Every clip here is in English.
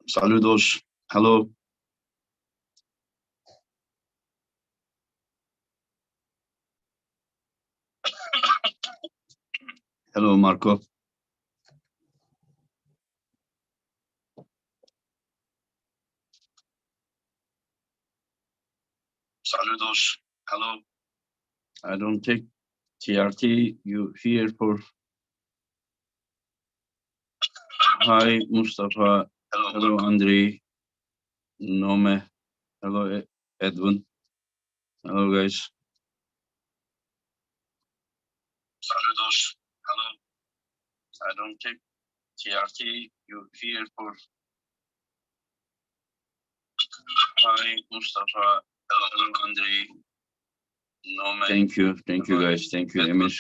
Saludos. Hello. Hello, Marco. Saludos. Hello. I don't take TRT. You here for? Hi, Mustafa. Hello, Andre. Nome. Hello, Edwin. Hello, guys. Saludos. Hello. I don't take TRT. You here for? Hi, Mustafa. Hello, Andre. Nome. Thank you, guys. Thank you, Emir.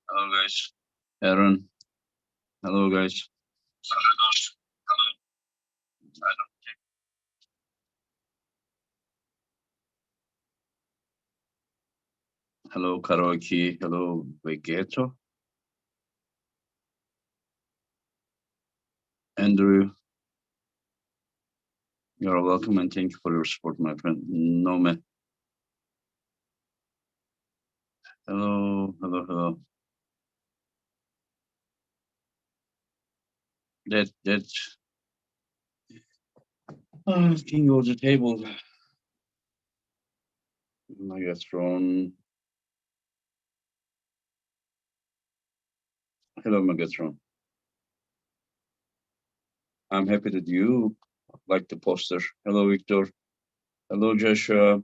Hello, guys. Aaron. Hello, guys. Saludos. Hello. I don't take. Hello, Karaoke. Hello, Vegeto. Andrew. You're welcome and thank you for your support, my friend. Nome. Hello, hello, hello. That King of the table. Megatron. Hello, Megatron. I'm happy that you like the poster. Hello, Victor. Hello, Joshua.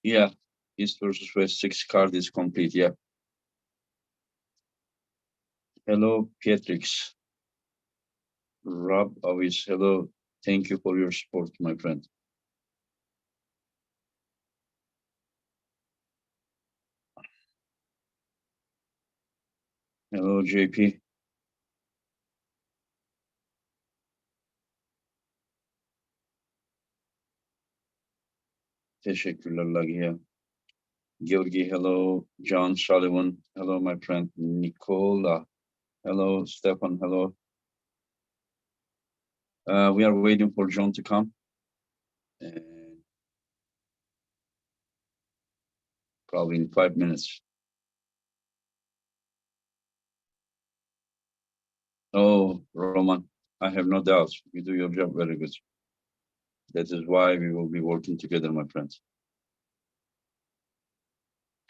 Yeah, East versus West 6 card is complete. Yeah. Hello, Pietrix. Rob Avis. Hello. Thank you for your support, my friend. Hello, JP. Teşekkürler Lagia. Georgi, hello. John Sullivan, hello, my friend. Nicola, hello. Stefan, hello. We are waiting for John to come. And probably in 5 minutes. Oh, Roman, I have no doubt. You do your job very good. That is why we will be working together, my friends.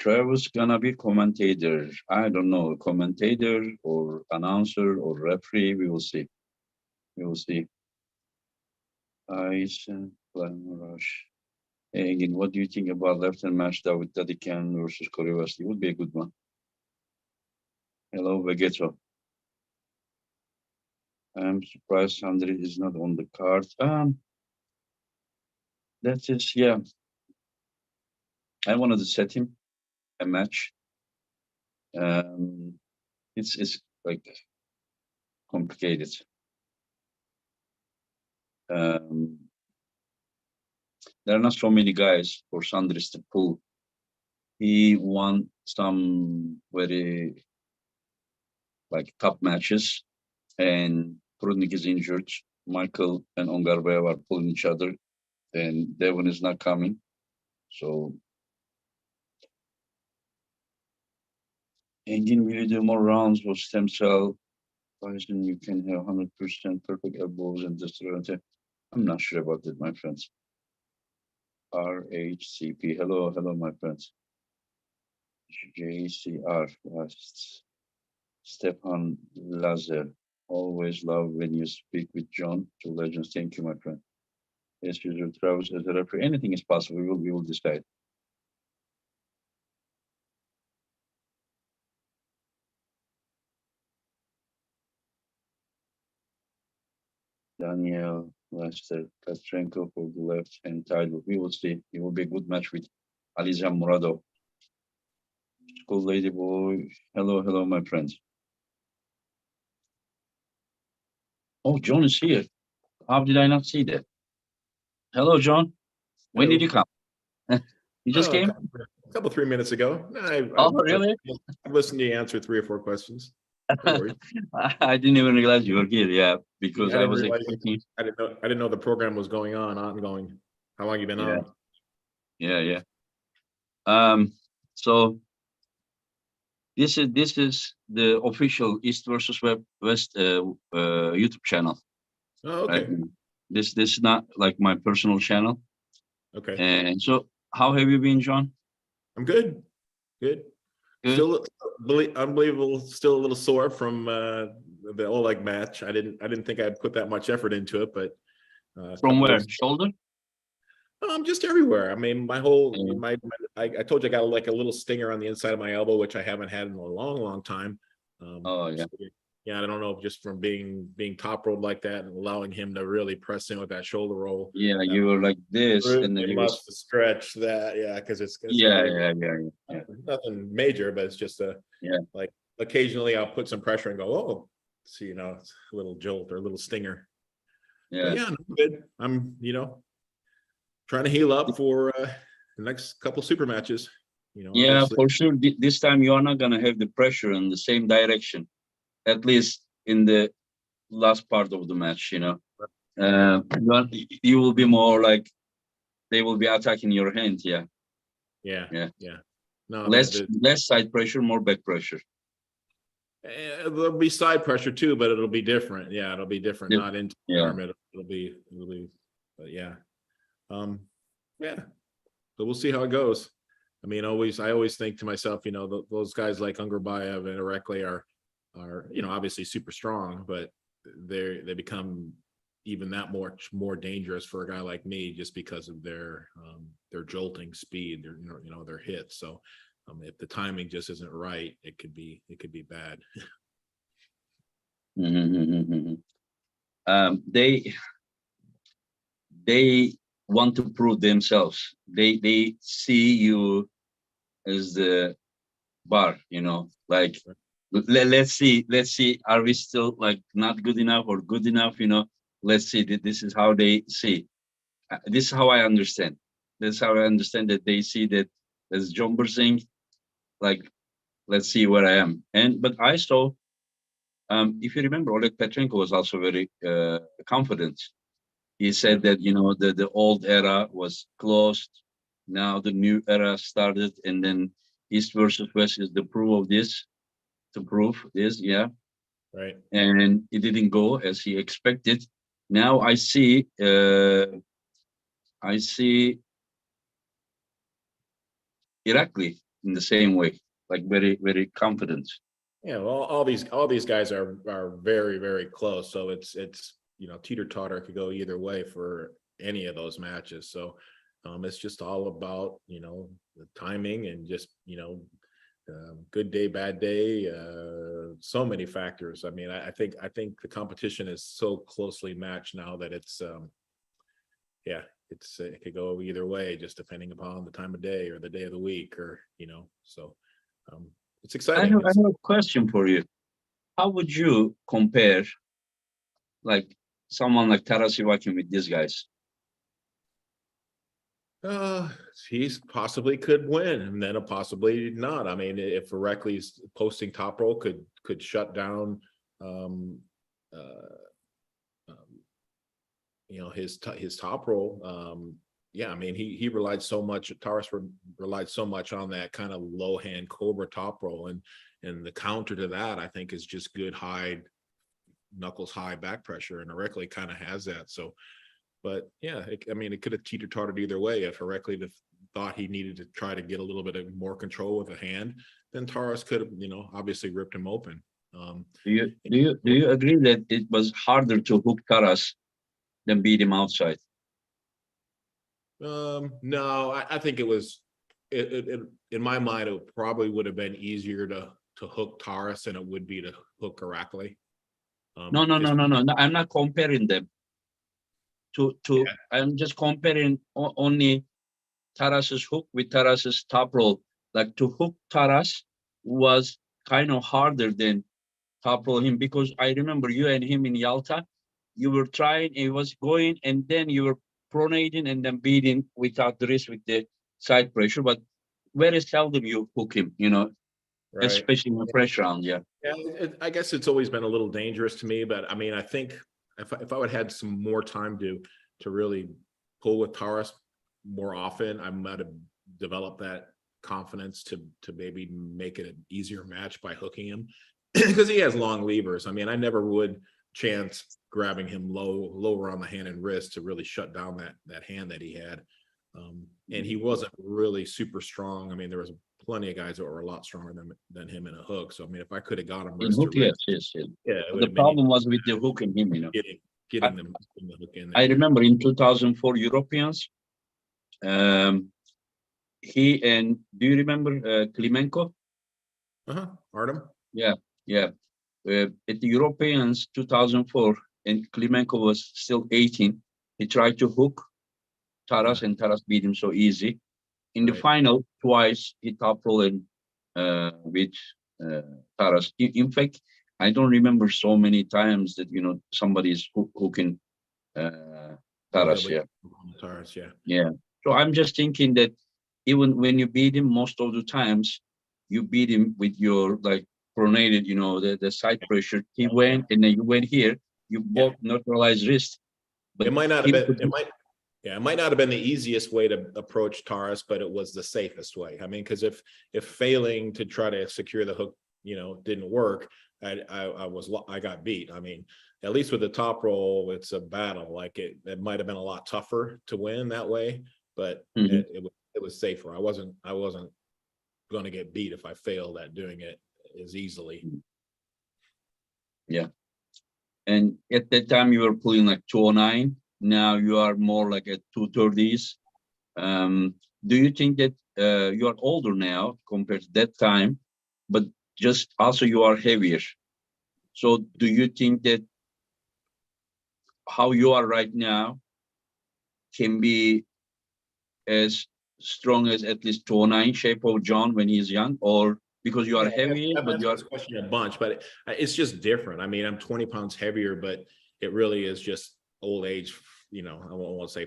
Travis gonna be commentator. I don't know, commentator or announcer or referee. We will see. We will see. Ice Rush. Again, what do you think about left-hand match David Dadikan versus Corey Wesley? Would be a good one. Hello, Vegeto. I'm surprised Sandri is not on the card. That is, yeah. I wanted to set him a match. It's like complicated. There are not so many guys for Sandris to pull. He won some very like top matches, and Prudnik is injured. Michael and Ongarbayev are pulling each other, and Devon is not coming. So, Engin, will you do more rounds of stem cell? Poison, you can have 100% perfect elbows and destroy. I'm not sure about that, my friends. RHCP, hello, my friends. JCR, last. Stefan Lazer, always love when you speak with John. Two legends, thank you, my friend. As usual, Travis as a referee, anything is possible. We will decide. Daniel Lester Petrenko for the left hand title. We will see. It will be a good match with Alizan Muradov. School lady boy. Hello, my friends. Oh, John is here. How did I not see that? Hello, John. When did you Hello. come? You just Oh, came? a couple 3 minutes ago. No, Oh, really? I've listened to you answer 3 or 4 questions. No worries. I didn't even realize you were here. Yeah, because I I didn't was realize expecting. I didn't know the program was going on, ongoing. How long you been Yeah, on? yeah. So this is the official East versus West YouTube channel, Oh, right? okay. This is not like my personal channel. Okay. And so, how have you been, John? I'm good. Good. Good. Still unbelievable, still a little sore from the Oleg match. I didn't think I'd put that much effort into it, but a From couple where? days. Shoulder? Just everywhere. I mean, my whole Yeah. I told you I got like a little stinger on the inside of my elbow, which I haven't had in a long, long time. Oh, yeah. So, yeah, I don't know, just from being top rolled like that and allowing him to really press in with that shoulder roll. Yeah, you were like this, and then It you was. must stretch that, yeah, because it's Yeah, really yeah. nothing major, but it's just Yeah. like occasionally I'll put some pressure and go, oh, so it's a little jolt or a little stinger. But Yeah. yeah, no, good. I'm trying to heal up for the next couple super matches. Yeah, Obviously. for sure. This time you are not gonna have the pressure in the same direction, at least in the last part of the match. Yeah, You will be more like they will be attacking your hand. Yeah, yeah, yeah. yeah. No, Less side pressure, more back pressure. there'll be side pressure too, but it'll be different. Yeah, it'll be different. Yeah, Not into the yeah. arm. It'll be, but yeah, um, yeah. So we'll see how it goes. I mean, I always think to myself, those guys like Ungerbayev and Erekle are obviously super strong, but they become even that more dangerous for a guy like me just because of their jolting speed, their hits. So if the timing just isn't right, it could be bad. Mm-hmm. They want to prove themselves. They see you as the bar. Like let's see, are we still like not good enough or good enough? Let's see. This is how they see. This is how I understand. This is how I understand that they see that as John Brzenk, like, let's see where I am. But I saw, if you remember, Oleg Petrenko was also very confident. He Yeah, said that the old era was closed. Now the new era started, and then East versus West is the proof of this. To prove this, yeah. right. And it didn't go as he expected. Now I see Irakli in the same way, like very, very confident. Yeah, well, all these guys are very, very close. So it's teeter totter could go either way for any of those matches. So it's just all about the timing and just good day, bad day. So many factors. I mean, I think the competition is so closely matched now that yeah, it could go either way just depending upon the time of day or the day of the week or so. Um, it's I exciting. have, I have a question for you. How would you compare, like, someone like Taras Ivakin with these guys? Uh, he's possibly could win, and then possibly not. I mean, if Erekle's posting top roll could shut down, um, uh, his top roll. Yeah, I mean, he relied so much. Taurus relied so much on that kind of low hand cobra top roll, and the counter to that, I think, is just good high knuckles high back pressure, and Erekle kind of has that. So. But yeah, I mean, it could have teeter-tottered either way. If Erekle thought he needed to try to get a little bit of more control with a hand, then Taurus could have, obviously ripped him open. Do you agree that it was harder to hook Taras than beat him outside? No, I think it was. It in my mind, it probably would have been easier to hook Taurus than it would be to hook Erekle. No, no, no, Just no, no, no. I'm not comparing them. yeah, I'm just comparing only Taras's hook with Taras's top roll. Like, to hook Taras was kind of harder than top roll him, because I remember you and him in Yalta. you were trying, it was going, and then you were pronating and then beating without the wrist with the side pressure. But very seldom you hook him, Right. especially in the pressure round. Yeah. Yeah, I guess it's always been a little dangerous to me, but I mean, I think if I would have had some more time to really pull with Taurus more often, I might have developed that confidence to maybe make it an easier match by hooking him because he has long levers. I mean, I never would chance grabbing him lower on the hand and wrist to really shut down that hand that he had. And he wasn't really super strong. I mean, there was plenty of guys that were a lot stronger than him in a hook. So I mean, if I could have got him In wrist to hook, yes, wrist, yes, yes. yeah, it But would the have been problem was with the hooking him, getting I, them in the hook in I there. remember in 2004 Europeans, he and do you remember Klimenko? Artem. Yeah, yeah. At the Europeans 2004, and Klimenko was still 18. He tried to hook Taras, Yeah. and Taras beat him so easy. In the Right. final, twice he top rolled with Taras. In fact, I don't remember so many times that somebody's hooking Taras. Nobody Yeah, Taurus, yeah. yeah. So I'm just thinking that even when you beat him, most of the times you beat him with your like pronated, the side pressure. He Yeah. went and then you went here. You Yeah. both neutralized wrist, but It might not have him been, could. it might not have been the easiest way to approach Taurus, but it was the safest way. I mean, because if failing to try to secure the hook, didn't work, I got beat. I mean, at least with the top roll, it's a battle. Like it might have been a lot tougher to win that way, but Mhm. it was safer. I wasn't going to get beat if I failed at doing it as easily. Yeah. And at that time you were pulling like 209. Now you are more like at 230s. Do you think that you are older now compared to that time, but just also you are heavier? So do you think that how you are right now can be as strong as at least 209 shape of John when he's young, or because you are Yeah, heavier, I've but you answered are. this question a bunch, but it's just different. I mean, I'm 20 pounds heavier, but it really is just old age. I won't say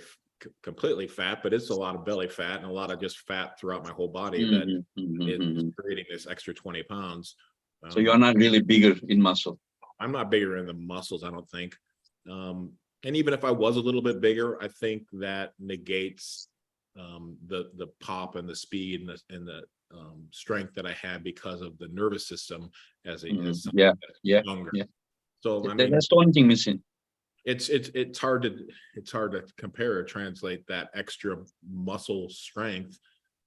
completely fat, but it's a lot of belly fat and a lot of just fat throughout my whole body that Mhm, mhm, is mhm. creating this extra 20 pounds. So you are not really bigger in muscle. I'm not bigger in the muscles, I don't think. And even if I was a little bit bigger, I think that negates the pop and the speed and the strength that I had because of the nervous system as Yeah, yeah, younger. yeah. So I mean, That's the only thing missing. it's hard to compare or translate that extra muscle strength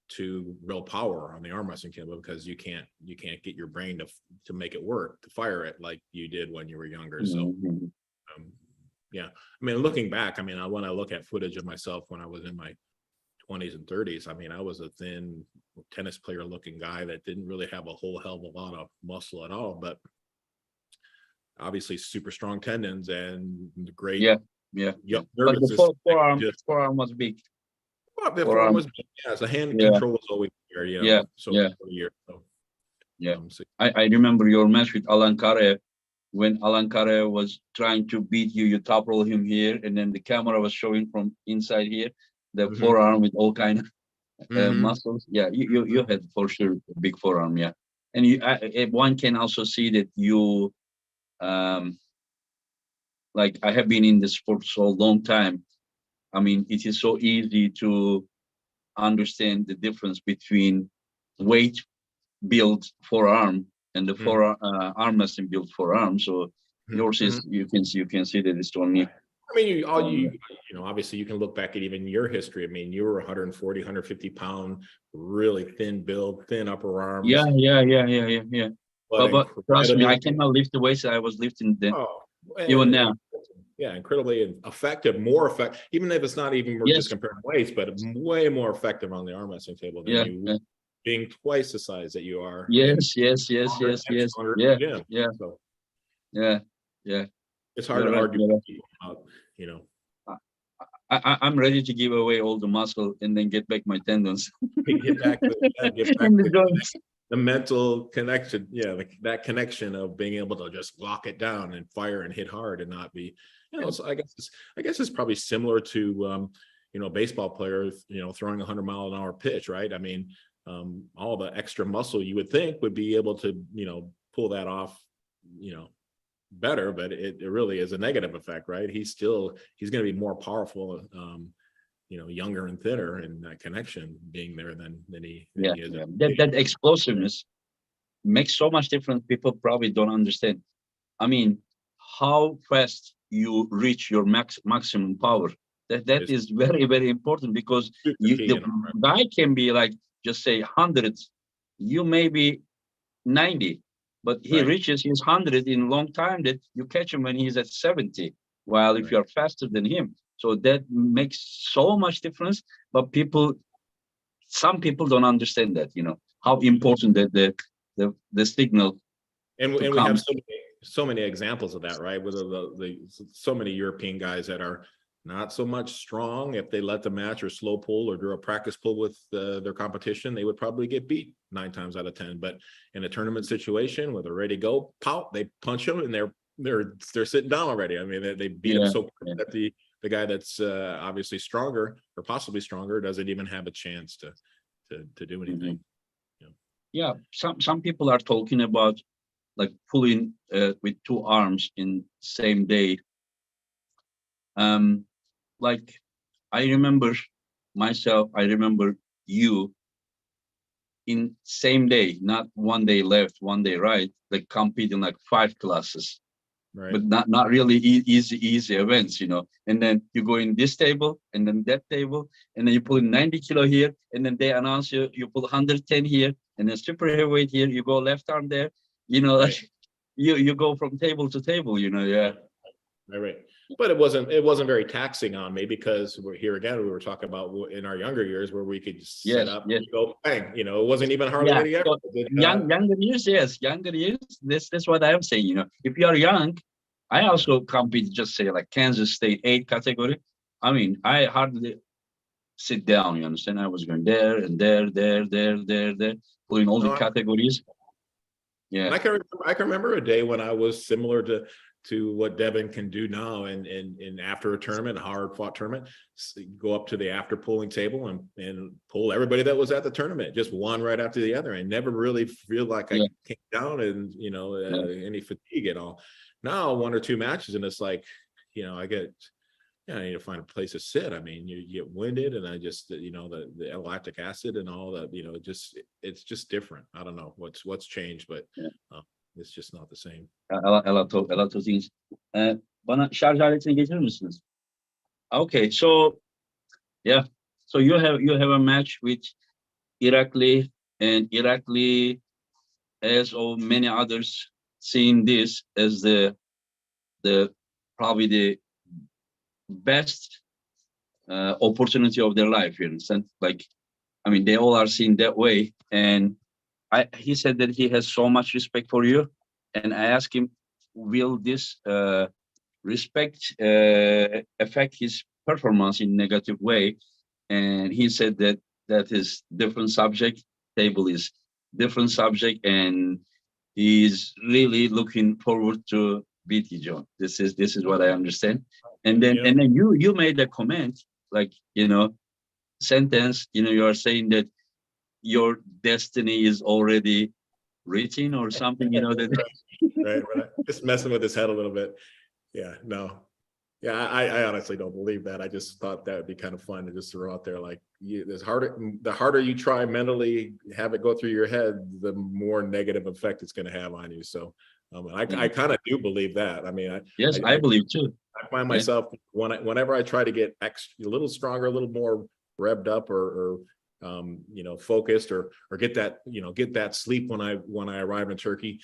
to real power on the arm wrestling table because you can't get your brain to make it work, to fire it like you did when you were younger. So Mhm. yeah, I mean, looking back, I mean, when I look at footage of myself when I was in my 20s and 30s, I mean, I was a thin tennis player looking guy that didn't really have a whole hell of a lot of muscle at all, but obviously super strong tendons and great Yeah, yeah, yeah. But nervous the system. forearm was big. Well, the form Forearm, was, yeah, the hand yeah, control was always there, yeah, so yeah, for a year. So, yeah. so I remember your match with Alan Kare when Alan Kare was trying to beat you. You top roll him here, and then the camera was showing from inside here the mhm, forearm with all kind of mhm, muscles. Yeah, you had for sure a big forearm. Yeah, and one can also see that you like I have been in the sport so long time. I mean, it is so easy to understand the difference between weight built forearm and the mhm, arm wrestling built forearm. So mhm, yours mhm. is you can see that it's only. I mean, Um, obviously you can look back at even your history. I mean, you were 140, 150-pound, really thin build, thin upper yeah, arms, yeah, yeah, yeah, yeah, yeah. but But trust me, I incredibly, cannot lift the weights that I was lifting then. oh, Even now. yeah, incredibly effective, more effective, even if it's not even we're just Yes. comparing weights, but way more effective on the arm wrestling table than Yeah. you Yeah. being twice the size that you are and Yes. Yes. Yes. stronger Yes. and Yes. stronger in Yeah. the gym. Yeah. So Yeah. Yeah. it's hard You're to right. argue You're with right. people about, I'm ready to give away all the muscle and then get back my tendons get back and the joints. the mental connection, that connection of being able to just lock it down and fire and hit hard and not be, so I guess it's probably similar to baseball players, throwing 100-mile-an-hour pitch, right? I mean, all the extra muscle you would think would be able to, pull that off, better, but it really is a negative effect, right? He's going to be more powerful, younger and thinner, and that connection being there than he is. Yeah. That explosiveness makes so much difference. People probably don't understand. I mean, how fast you reach your maximum power. That is very, very important, because the guy can be like, just say 100, you may be 90, but he reaches his 100 in a long time, that you catch him when he's at 70, while if you're faster than him. So that makes so much difference, but some people don't understand that, how important that the signal. And we have so many examples of that, right? With so many European guys that are not so much strong. If they let the match or slow pull or do a practice pull with their competition, they would probably get beat 9 times out of 10. But in a tournament situation where they're ready to go, pow, they punch them and they're sitting down already. I mean, they beat them so quick that the guy that's obviously stronger or possibly stronger doesn't even have a chance to do anything. Yeah, some people are talking about like pulling with 2 arms in same day. Like, I remember myself, I remember you in same day, not one day left, one day right, like competing like 5 classes, but not really easy events, And then you go in this table and then that table, and then you pull in 90 kilo here, and then they announce you pull 110 here, and then super heavyweight here, you go left arm there, like you go from table to table, yeah. Right. But it wasn't very taxing on me, because we're here again. We were talking about in our younger years where we could just set up and go bang. It wasn't even hardly any effort. Younger years, yes, younger years. That's what I'm saying. If you are young, I also compete. Just say like Kansas State 8 category. I mean, I hardly sit down. You understand? I was going there and there, pulling all the categories. Yeah, and I can remember a day when I was similar to what Devin can do now, and after a tournament, a hard fought tournament, go up to the after pulling table and pull everybody that was at the tournament, just one right after the other, and never really feel like I came down and any fatigue at all. Now 1 or 2 matches and it's like, I need to find a place to sit. I mean, you get winded, and I just, the lactic acid and all that, it's just different. I don't know what's changed, but it's just not the same. A lot of things. Bana şarj aletini getirir misiniz? Okay, so so you have a match with Irakli, and Irakli, as of many others, seeing this as the probably the best opportunity of their life. You understand? Like, I mean, they all are seen that way, and he said that he has so much respect for you, and I asked him, will this respect affect his performance in negative way? And he said that is different subject. Table is different subject, and he's really looking forward to beat you, John. This is what I understand. And then you made a comment, like, sentence, you are saying that your destiny is already written or something, that. right. Just messing with his head a little bit. Yeah, no. Yeah, I honestly don't believe that. I just thought that would be kind of fun to just throw out there. Like, the harder you try mentally have it go through your head, the more negative effect it's going to have on you. So I kind of do believe that. I mean, I believe too. I find myself whenever I try to get a little stronger, a little more revved up, or focused, or get that sleep when I arrive in Turkey.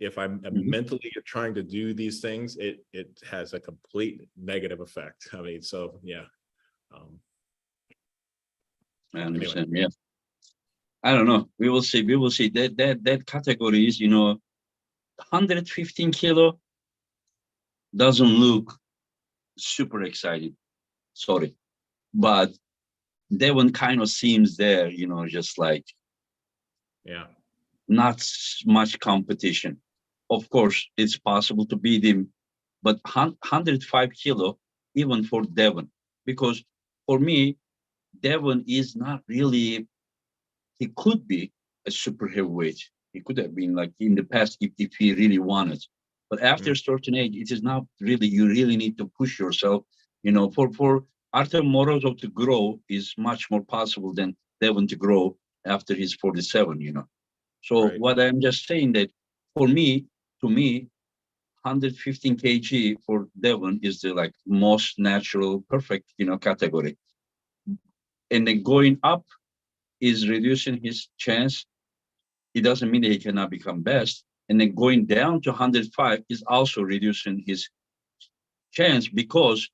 If I'm mentally trying to do these things, it has a complete negative effect. I mean, so yeah. I understand. Anyway. Yeah. I don't know. We will see. That category is, 115 kilo doesn't look super exciting. Sorry, but that one kind of seems there, just like. Yeah. not much competition. Of course, it's possible to beat him, but 105 kilo, even for Devon, because for me, Devon is not really, he could be a super heavyweight. He could have been like in the past if he really wanted. But after a certain age, it is not really, you really need to push yourself. For Artem Morozov to grow is much more possible than Devon to grow after he's 47. So Right. what I'm just saying that for me, to me, 115 kg for Devon is the like most natural, perfect, category. And then going up is reducing his chance. It doesn't mean that he cannot become best. And then going down to 105 is also reducing his chance because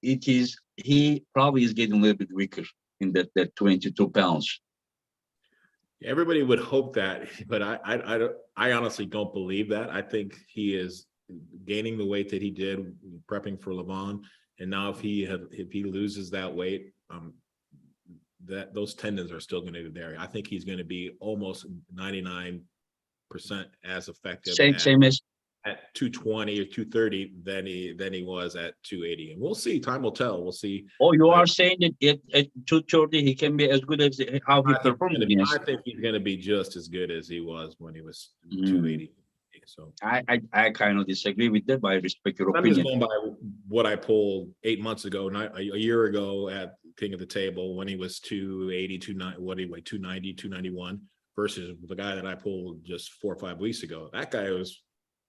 he probably is getting a little bit weaker in that 22 pounds. Everybody would hope that, but I honestly don't believe that. I think he is gaining the weight that he did prepping for Levon, and now if he loses that weight, that those tendons are still going to be there. I think he's going to be almost 99% as effective Same as at 220 or 230 than he was at 280, and we'll see. Time will tell. We'll see. Oh, you are saying that at 230 he can be as good as how he performed against. I think he's going to be just as good as he was when he was 280. So I kind of disagree with that, but I respect your I'm opinion. just going by what I pulled 8 months ago, not a year ago at King of the Table when he was 280, 290, what he weighed 290, 291 versus the guy that I pulled just 4 or 5 weeks ago. That guy was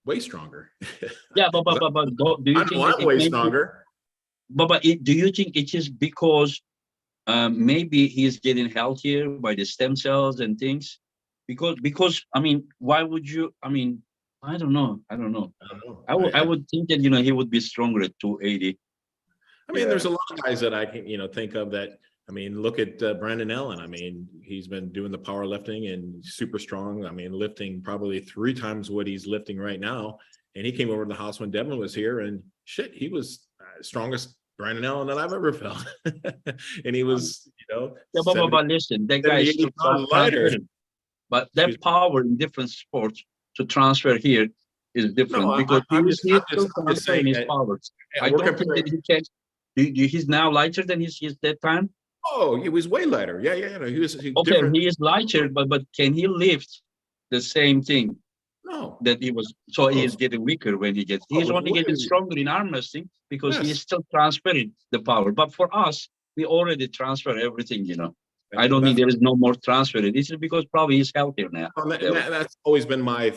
way stronger. Yeah, but do you think that I'm way stronger? Do you think it is because maybe he's getting healthier by the stem cells and things? Because I mean, why would you? I mean, I don't know. I don't know. I would think that he would be stronger at 280. I mean, there's a lot of guys that I can think of that. I mean, look at Brandon Allen. I mean, he's been doing the powerlifting and super strong. I mean, lifting probably 3 times what he's lifting right now. And he came over to the house when Devin was here, and shit, he was strongest Brandon Allen that I've ever felt. And he was, Yeah, but listen, that guy is still lighter. But that power in different sports to transfer here is different because he's still transferring his powers. I don't think that he can. He's now lighter than he's that time. Oh, he was way lighter. Yeah. No, he was okay. different. He is lighter, but can he lift the same thing? No, that he was. So he is getting weaker when he gets. He's only getting stronger in arm wrestling because he is still transferring the power. But for us, we already transfer everything. I don't think there is no more transferring. This is because probably he's healthier now. That's always been my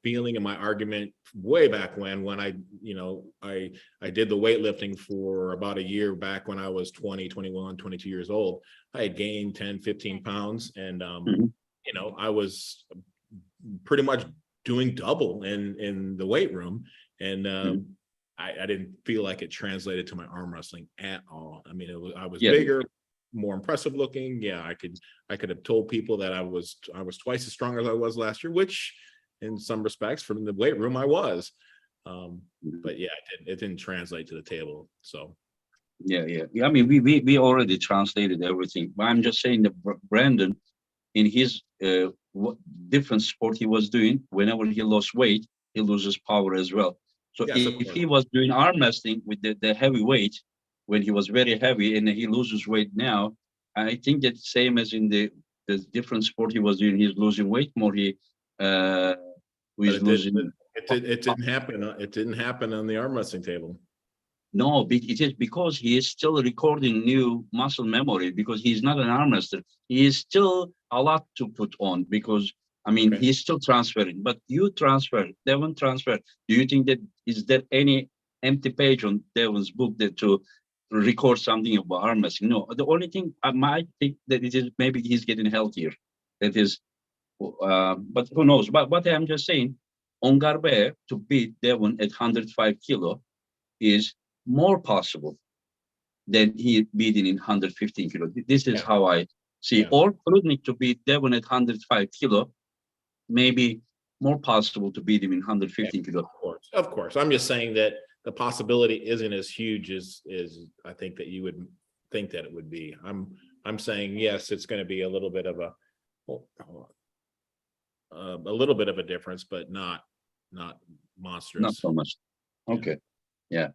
feeling and my argument way back when I did the weightlifting for about a year back when I was 20, 21, 22 years old. I had gained 10, 15 pounds and, I was pretty much doing double in the weight room. And I didn't feel like it translated to my arm wrestling at all. I mean, I was bigger, more impressive looking. Yeah, I could have told people that I was twice as strong as I was last year, which in some respects from the weight room I was. But yeah, it didn't translate to the table. So yeah. I mean, we already translated everything. But I'm just saying that Brandon, in his different sport he was doing, whenever he lost weight, he loses power as well. So if he was doing arm wrestling with the heavy weight, when he was very heavy and he loses weight now, I think that same as in the different sport he was doing, he's losing weight more. He's losing. It didn't happen. It didn't happen on the arm wrestling table. No, it is because he is still recording new muscle memory because he's not an arm wrestler. He is still a lot to put on because, I mean, he's still transferring. But you transfer, Devon transfer. Do you think that is there any empty page on Devon's book that to record something about arm wrestling? No, the only thing I might think that it is maybe he's getting healthier. That is, but who knows? But what I'm just saying, Ongarbe to beat Devon at 105 kilo is more possible than he beating in 115 kilo. This is how I see. Or Prudnik to beat Devon at 105 kilo, maybe more possible to beat him in 115 kilo. Of course. I'm just saying that the possibility isn't as huge as I think that you would think that it would be. I'm saying yes, it's going to be a little bit of a. a little bit of a difference, but not Not monstrous. so much. Yeah. Okay. Yeah.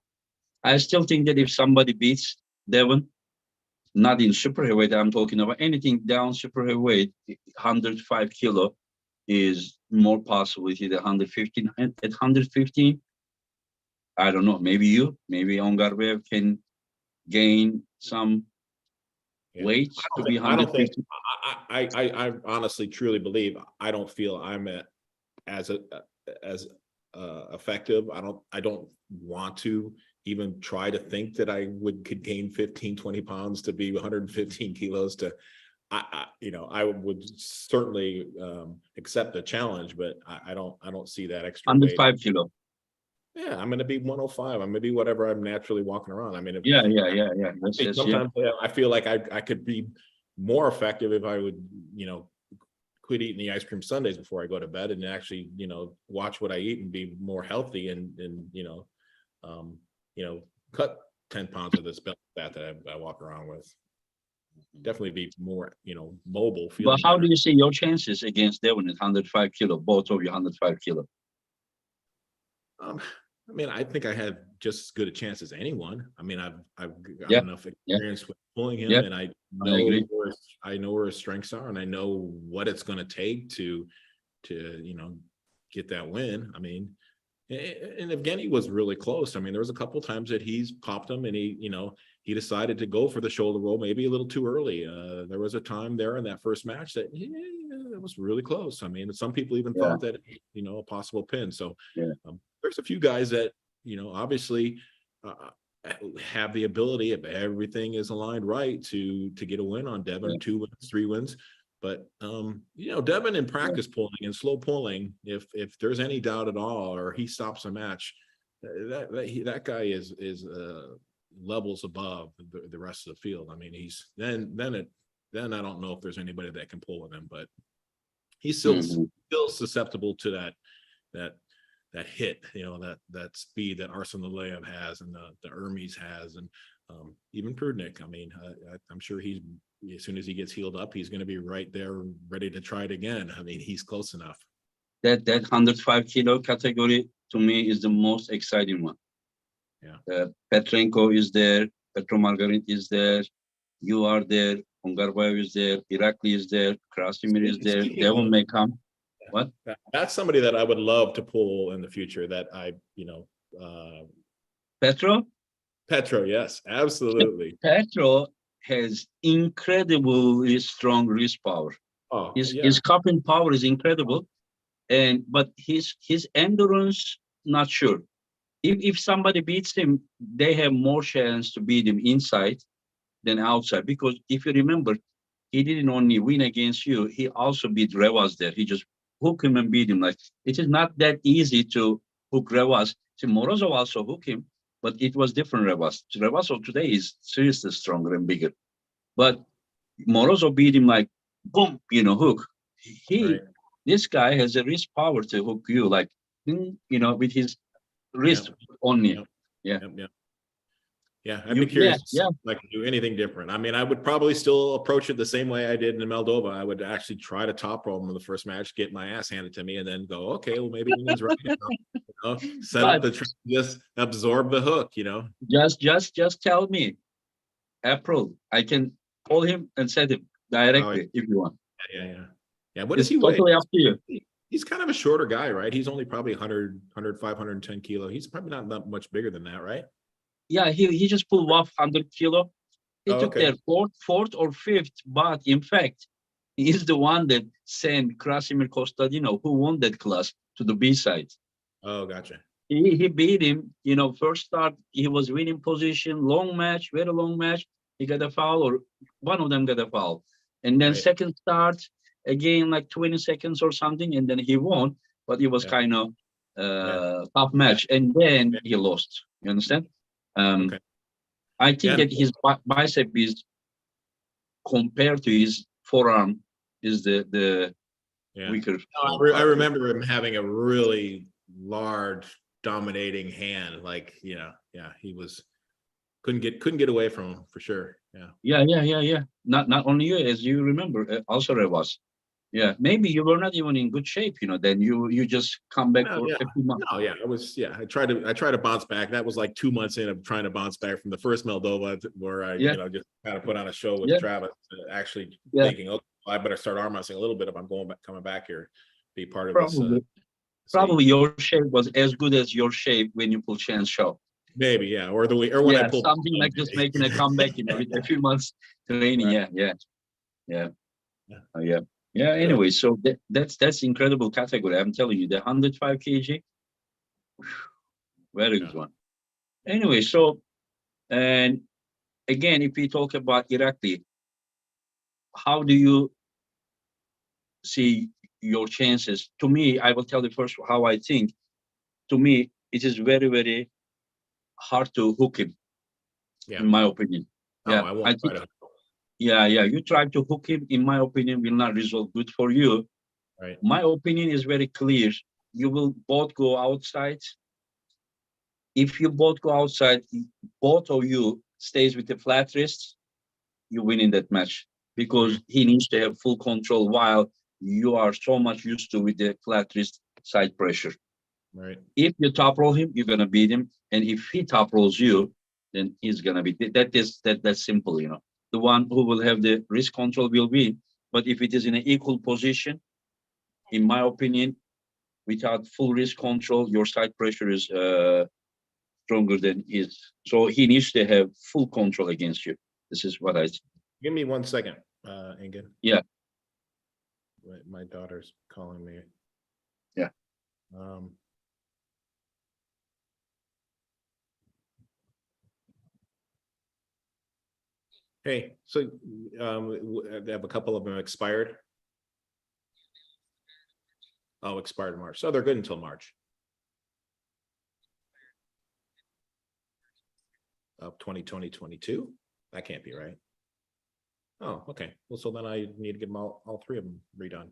I still think that if somebody beats Devon, not in super heavyweight, I'm talking about anything down super heavyweight, 105 kilo is more possibility than 115. At 115, I don't know, maybe Ongarbev can gain some Yeah. weight to be I don't think 150. I honestly truly believe I don't feel I'm as as effective. I don't want to even try to think that I could gain 15, 20 pounds to be 115 kilos to I would certainly accept the challenge, but I don't see that extra weight. 105 kilo. Yeah, I'm going to be 105. I'm going to be whatever I'm naturally walking around. I mean, Yeah. That's, yeah. sometimes I feel like I could be more effective if I would, quit eating the ice cream sundaes before I go to bed and actually, watch what I eat and be more healthy and cut 10 pounds of this belly fat that I walk around with. Definitely be more, mobile. But how better. do you see your chances against Devon at 105 kilo? Both of you 105 kilo. I mean, I think I have just as good a chance as anyone. I mean, I've got Yeah. enough experience with pulling him, Yeah. and I agree. know where his strengths are, and I know what it's going to take to get that win. I mean, and Evgeny was really close. I mean, there was a couple times that he's popped him, and he decided to go for the shoulder roll maybe a little too early. There was a time there in that first match that it was really close. I mean, some people even thought that a possible pin. So there's a few guys that obviously have the ability, if everything is aligned right, to get a win on Devon, 2 wins, 3 wins. But Devon in practice pulling and slow pulling, if there's any doubt at all, or he stops a match, that guy is levels above the rest of the field. I mean, he's then I don't know if there's anybody that can pull with him, but he's still susceptible to that hit, that speed that Arsene Lelev has and the Hermes has, and even Prudnik. I mean, I'm sure as soon as he gets healed up, he's going to be right there, ready to try it again. I mean, he's close enough. That 105 kilo category to me is the most exciting one. Yeah. Petrenko is there, Petro Margarit is there, you are there, Ungarbayev is there, Irakli is there, Krasimir is there, Devon may come. What? That's somebody that I would love to pull in the future. That Petro, yes, absolutely. Petro has incredibly strong wrist power. Oh, his cupping power is incredible, but his endurance, not sure. If somebody beats him, they have more chance to beat him inside than outside. Because if you remember, he didn't only win against you, he also beat Revas there. He just hooked him and beat him. Like, it is not that easy to hook Revas. See, Morozov also hooked him, but it was different Revas. Revas of today is seriously stronger and bigger. But Morozov beat him like, boom, hook. This guy has a wrist power to hook you, like, with his wrist only. I'd be curious if I could do anything different. I mean, I would probably still approach it the same way I did in Moldova. I would actually try to top roll him in the first match, get my ass handed to me, and then go, okay, well, maybe he's right. Set up the just absorb the hook. Just tell me, April, I can call him and set him directly if you want. Yeah. What is he totally up to you. He's kind of a shorter guy, right? He's only probably 100, 110 kilo. He's probably not that much bigger than that, right? Yeah, he just pulled off 100 kilo. He took their fourth or fifth, but in fact, he is the one that sent Krasimir Kostadinov, who won that class, to the B side. Oh, gotcha. He beat him. First start, he was winning position, long match, very long match. He got a foul, or one of them got a foul. And then second start, again, like 20 seconds or something, and then he won. But it was kind of tough match. And then he lost. You understand? I think that his bicep is, compared to his forearm, is the weaker. I remember him having a really large, dominating hand. Like, he was couldn't get away from him for sure. Yeah. Not only you, as you remember, also Revas. Yeah, maybe you were not even in good shape, then you just come back Oh, for yeah. a few months. No, yeah, it was. Yeah, I tried to bounce back. That was like 2 months in of trying to bounce back from the first Moldova, where I, Yeah, just kind of put on a show with yeah, Travis, actually yeah, thinking, okay, well, I better start arm wrestling a little bit if I'm coming back here, be part of this. probably. Say Probably your shape was as good as your shape when you pull Chan's show. maybe, yeah, or the way, or when I Yeah, pulled. something like just making a comeback, with a few months training. Right. Yeah, yeah, yeah, Yeah. yeah, yeah. Good. Anyway, so that's incredible category. I'm telling you, the 105 kg, very Yeah. good one. Anyway, so and again, if we talk about Irakli, how do you see your chances? To me, I will tell you first how I think. To me, it is very, very hard to hook him, Yeah. in my opinion. No, Yeah, I won't I try think. to. Yeah, yeah. You try to hook him, in my opinion, will not result good for you. Right. My opinion is very clear. You will both go outside. If you both go outside, both of you stays with the flat wrist, you win in that match Mhm. because he needs to have full control while you are so much used to with the flat wrist side pressure. Right. If you top roll him, you're gonna beat him, and if he top rolls you, then he's gonna be that's simple. The one who will have the wrist control will win. But if it is in an equal position, in my opinion, without full wrist control, your side pressure is stronger than his. So he needs to have full control against you. This is what I think. Give me 1 second, Engin. Yeah, My daughter's calling me. yeah. Um, hey, so they have a couple of them expired. Oh, expired in March. So they're good until March of 2022. That can't be right. Oh, okay. Well, so then I need to get them all three of them redone.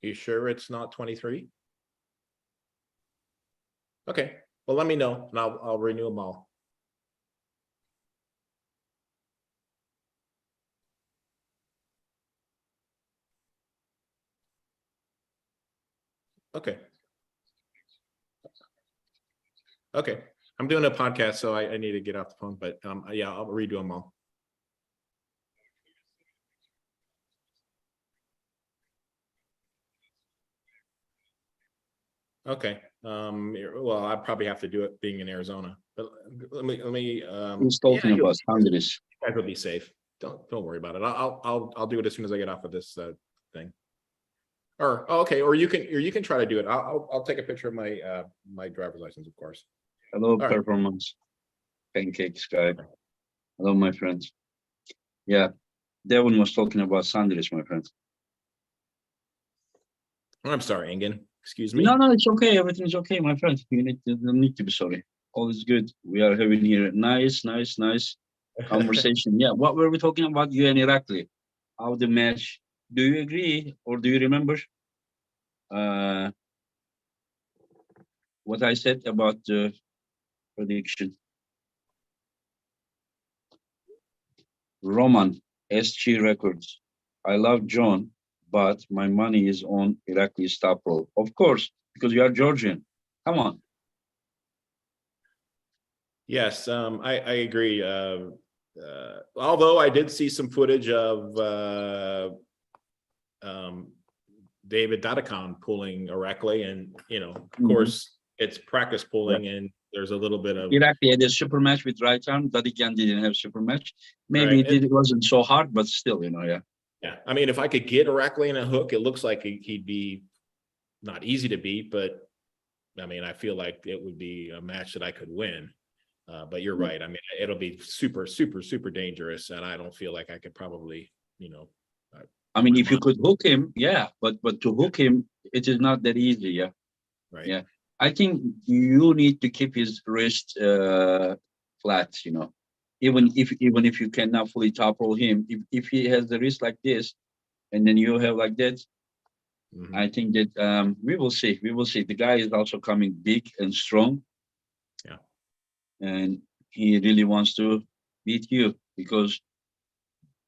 You sure it's not 23? Okay. Well, let me know and I'll renew them all. Okay. Okay. I'm doing a podcast, so I need to get off the phone, but yeah, I'll redo them all. Okay. Well, I probably have to do it being in Arizona, but let me Who's yeah, talking about Andres? you guys will be safe. Don't worry about it. I'll do it as soon as I get off of this thing. Or okay, or you can try to do it. I'll take a picture of my driver's license, of course. Hello, All right. performance pancakes guy. Hello, my friends. Yeah, Devon was talking about Sanders, my friend. I'm sorry, Engin. Excuse No, me. no, it's okay. Everything is okay, my friend. Don't need to be sorry. All is good. We are having here a nice, nice, nice conversation. Yeah, what were we talking about? You and Irakli. How the match? Do you agree or do you remember uh, what I said about the prediction? Roman SG Records. I love John, but my money is on Irakli stop roll. Of course, because you are Georgian. Come on. Yes, I agree. Although I did see some footage of um, David Dadakan pulling Orakli, and of Mhm. course, it's practice Yeah. pulling, and there's a little bit of Irakli had a super match with right arm. Dadikian didn't have super match. Maybe right. it wasn't so hard, but still, yeah. Yeah, I mean, if I could get Orakli in a hook, it looks like he'd be not easy to beat, but I mean, I feel like it would be a match that I could win. But you're Yeah. right. I mean, it'll be super, super, super dangerous, and I don't feel like I could probably, I put mean, my if you money. could hook him, yeah, but to hook him, it is not that easy. Yeah, Right. yeah. I think you need to keep his wrist flat. Even if you cannot fully topple him, if he has the wrist like this, and then you have like that, Hmm. I think that we will see. We will see. The guy is also coming big and strong, Yeah. and he really wants to beat you because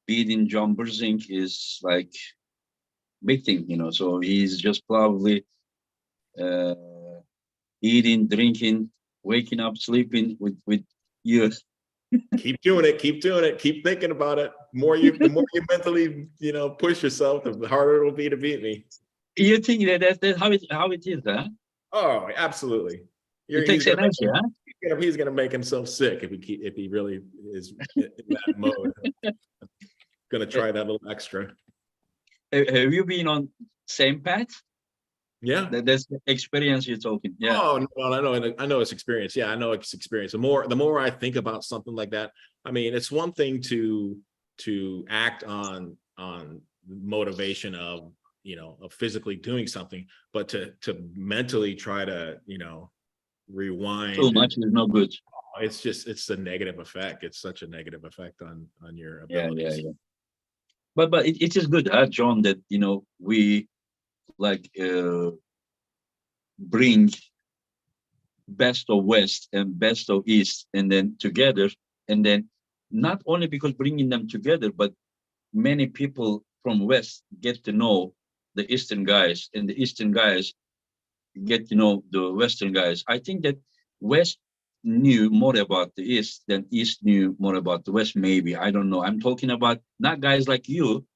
beating John Brzenk is like big thing, So he's just probably uh, eating, drinking, waking up, sleeping with you. Keep doing it. Keep doing it. Keep thinking about it. The more you mentally, push yourself, the harder it'll be to beat me. You think that's how it is, huh? Oh, absolutely. It takes energy, huh? He's gonna make himself sick if he really is in that mode. Gonna try that little extra. Have you been on same path? Yeah. That's the experience you're talking. Yeah. Oh, well, I know it's experience. Yeah, I know it's experience. The more I think about something like that, I mean, it's one thing to act on motivation of of physically doing something, but to mentally try to Too rewind, much is no good. it's a negative effect. It's such a negative effect on your Yeah, abilities. yeah. But it is good, John, that we like bring best of West and best of East, and then together, and then not only because bringing them together, but many people from West get to know the Eastern guys, and the Eastern guys get to know the Western guys. I think that West knew more about the East than East knew more about the West. Maybe, I don't know. I'm talking about not guys like you,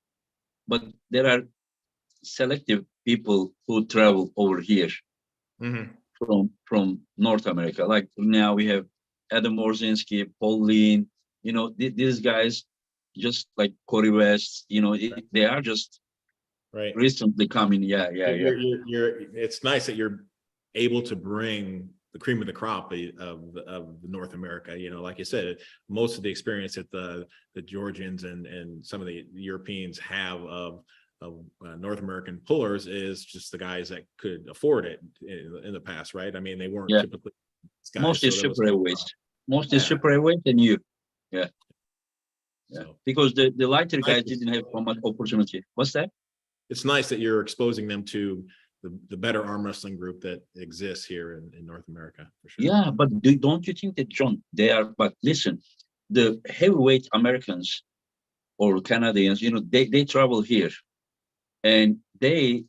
but there are selective people who travel over here Mm-hmm. from North America. Like now we have Adam Orzinski, Paul Lean, these guys, just like Corey West, they are just Right. recently coming. Yeah, yeah, yeah. It's nice that you're able to bring the cream of the crop of North America. Like you said, most of the experience that the Georgians and some of the Europeans have of North American pullers is just the guys that could afford it in the past, right? I mean, they weren't Yeah. typically guys, Mostly so there was super heavyweights. Mostly yeah. super heavyweight and you. Yeah. Yeah. So Because the lighter nice. guys didn't have so much opportunity. What's that? It's nice that you're exposing them to the better arm wrestling group that exists here in North America, for sure. Yeah, but don't you think that, John, they are, but listen, the heavyweight Americans or Canadians, they travel here and they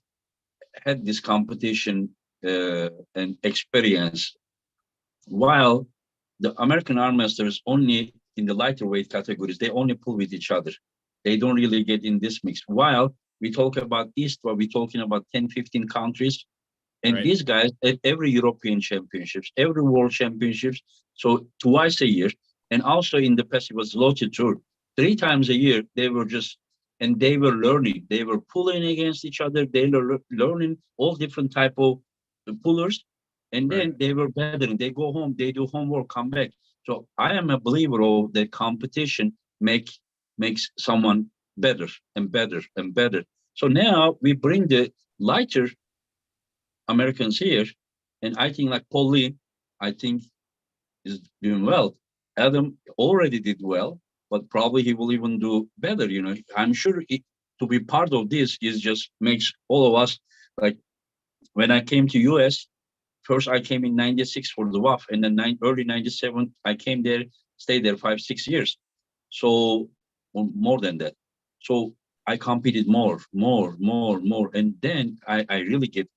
had this competition and experience, while the American arm wrestlers only in the lighter weight categories, they only pull with each other. They don't really get in this mix. While we talk about East, where we're talking about 10, 15 countries, and Right. these guys at every European championships, every world championships, so twice a year, and also in the past it was Lotte Tour, 3 times a year. They were just, and they were learning. They were pulling against each other. They were learning all different type of pullers, and then Right. they were better. They go home, they do homework, come back. So I am a believer of that competition makes someone better and better and better. So now we bring the lighter Americans here, and I think like Paul Lee, I think is doing well. Adam already did well, but probably he will even do better. I'm sure to be part of this is just makes all of us like. When I came to US, first I came in '96 for the WAF, and then early '97 I came there, stayed there 5, 6 years, so more than that. So I competed more, and then I really get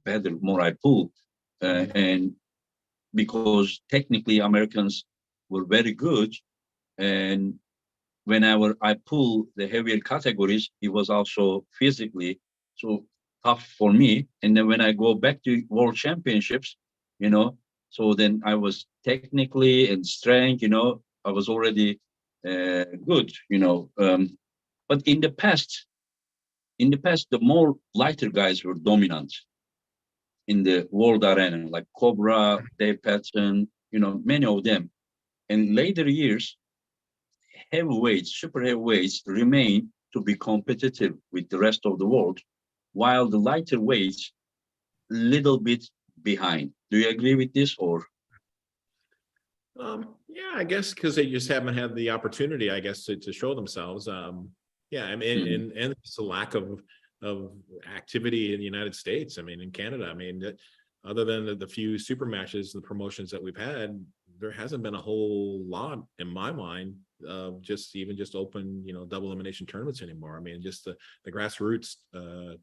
better, more I pull. And because technically Americans were very good, and whenever I pull the heavier categories, it was also physically so tough for me. And then when I go back to world championships, so then I was technically and strength, I was already good. But in the past, the more lighter guys were dominant in the world arena, like Cobra, Dave Patton, many of them. In later years, heavyweights, super heavyweights remain to be competitive with the rest of the world, while the lighter weights little bit behind. Do you agree with this or? Yeah, I guess because they just haven't had the opportunity, I guess, to show themselves. Yeah, I mean, and it's a lack of activity in the United States. I mean, in Canada, I mean, other than the few super matches, the promotions that we've had, there hasn't been a whole lot in my mind of just open, double elimination tournaments anymore. I mean, just the grassroots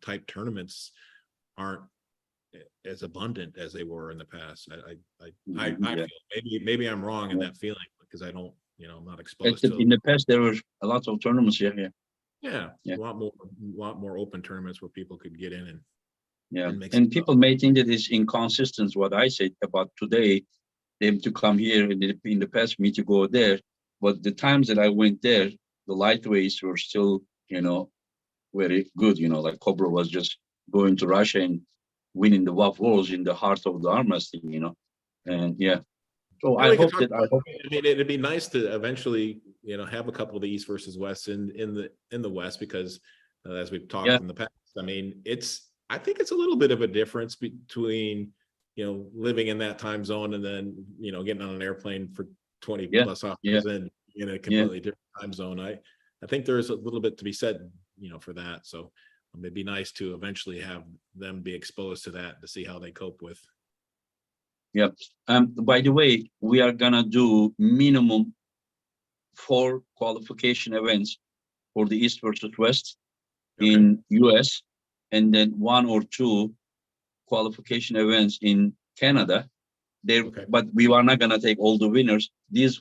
type tournaments aren't as abundant as they were in the past. I Yeah. feel maybe I'm wrong in Yeah. that feeling because I don't, I'm not exposed to In the past, there were a lot of tournaments. Yeah, yeah, yeah, yeah, a lot more open tournaments where people could get in yeah. and make And stuff. people may think that it's inconsistent what I said about today, them to come here, and in the past me to go there. But the times that I went there, the lightweights were still, very good. Like Cobra was just going to Russia and winning the WAF Worlds in the heart of the arm wrestling. And yeah. So And I we could hope talk that I about, hope. I mean, it'd be nice to eventually, have a couple of the East versus West in the West because as we've talked Yeah, in the past, I mean, I think it's a little bit of a difference between, living in that time zone and then, getting on an airplane for 20 yeah, plus yeah, hours and in a yeah. completely different time zone. I think there's a little bit to be said, for that. So it'd be nice to eventually have them be exposed to that to see how they cope with. Yeah. By the way, we are gonna do minimum 4 qualification events for the East versus West Okay. in US, and then 1 or 2 qualification events in Canada. There, Okay. but we are not gonna take all the winners.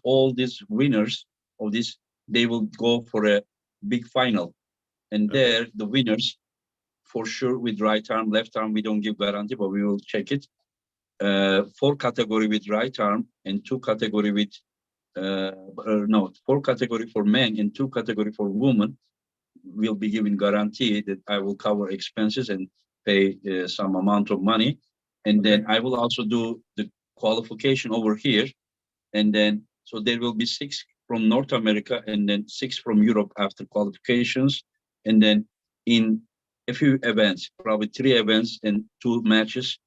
All these winners of this, they will go for a big final, and Okay. there the winners for sure with right arm, left arm. We don't give guarantee, but we will check it. 4 category with right arm and 2 category with no, 4 category for men and 2 category for women will be given guarantee that I will cover expenses and pay some amount of money, and Okay. then I will also do the qualification over here, and then so there will be 6 from North America and then 6 from Europe after qualifications, and then in a few events, probably 3 events and 2 matches,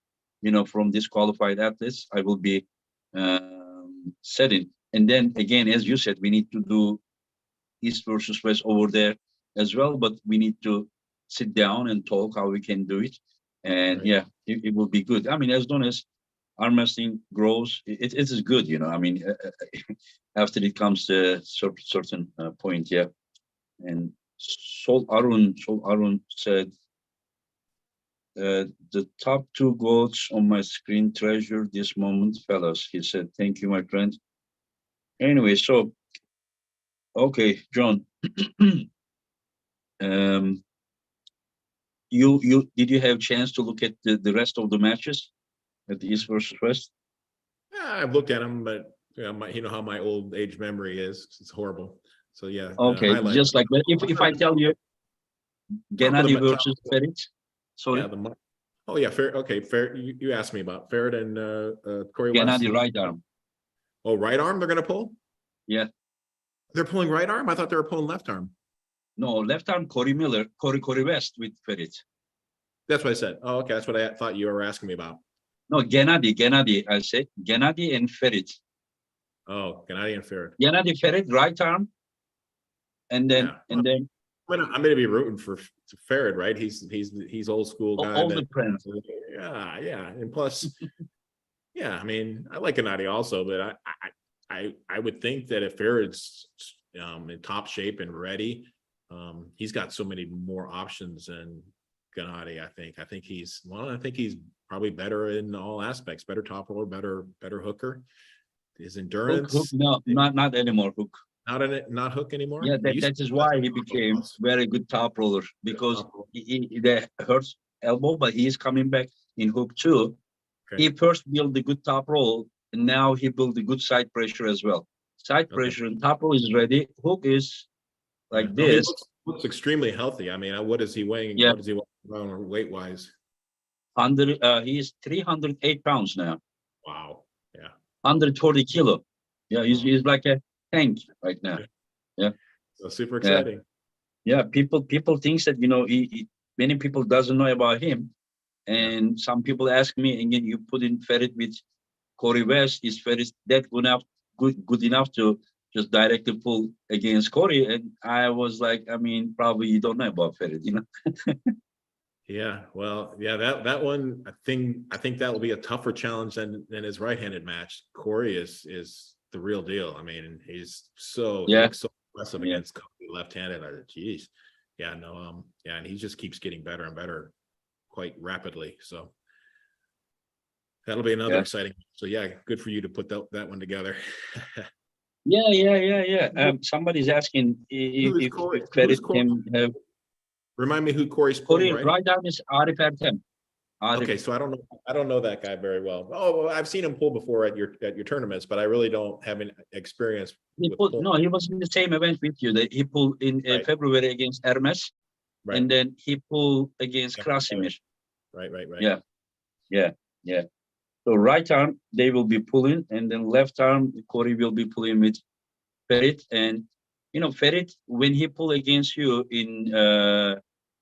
from disqualified athletes, I will be setting. And then again, as you said, we need to do East versus West over there as well, but we need to sit down and talk how we can do it. And Right. yeah, it will be good. I mean, as long as arm wrestling grows, it is good. I mean, after it comes to a certain point, yeah. And Sol Arun said, the top 2 goats on my screen treasure this moment, fellas. He said, thank you, my friend. Anyway, so, okay, John. um, did you have a chance to look at the rest of the matches at the East versus West? Yeah, I've looked at them, but you know how my old age memory is. It's horrible. So yeah, the Okay, highlights. just like that. If I tell you Gennady versus Ferit, Yeah, sorry, oh yeah, fair. Okay, fair. You asked me about Ferret and Corey West. Gennady right arm. Oh, right arm. They're gonna pull. Yeah, They're pulling right arm. I thought they were pulling left arm. no, left arm Corey Miller, Corey West with Ferit. That's what I said. Oh, okay. That's what I thought you were asking me about. No, Gennady. I said Gennady and Ferit. Oh, Canadian Ferret. Gennady Ferit right arm, and Yeah. then I'm gonna be rooting for Ferret, right? He's old school guy. all the friends. Yeah, and plus, yeah. I mean, I like Gennady also, but I would think that if Ferret's in top shape and ready, he's got so many more options than Gennady. I think he's probably better in all aspects. Better top roller, better hooker. His Hook, endurance. no, not anymore. Hook. Not Hook anymore. Yeah, He used that is to why he became very good top roller, because top roller. he hurts elbow, but he is coming back in Hook too. Okay. He first built the good top roll, and now he built the good side pressure as well. Side Okay. pressure and top roll is ready. Hook is Yeah. like No, he this. looks extremely healthy. I mean, what is he weighing? Yeah, What is he weighing weight wise? he is 308 pounds now, Wow. Yeah. 140 kilo. Yeah, Wow. he's like a tank right now. Yeah, So super yeah, exciting. yeah. People thinks that many people doesn't know about him, Yeah. and some people ask me again. You put in Ferit with Corey West, is Ferris that good enough to just directly pull against Corey? And I was like, I mean, probably you don't know about Ferris, Yeah, well, yeah, that one, I think that will be a tougher challenge than his right-handed match. Corey is the real deal. I mean, he Yeah, looks so impressive yeah, against Cody left-handed. Jeez, yeah, no, yeah, and he just keeps getting better and better quite rapidly. So that'll be another yeah, exciting. So yeah, good for you to put that one together. yeah. Somebody's asking Who is if Corey? Who's Ferit Corey? can have Remind me who Corey's pulling Corey right. right arm is Arif Ertem. Arif, Okay, so I don't know that guy very well. Oh, well, I've seen him pull before at your tournaments, but I really don't have any experience he with pulled. pulling. No, he was in the same event with you. That he pulled in Right, February against Hermes, right, and then he pulled against yeah, Krasimir. right. Yeah, yeah, yeah. So right arm they will be pulling, and then left arm Corey will be pulling with Ferit. And Ferit, when he pulled against you in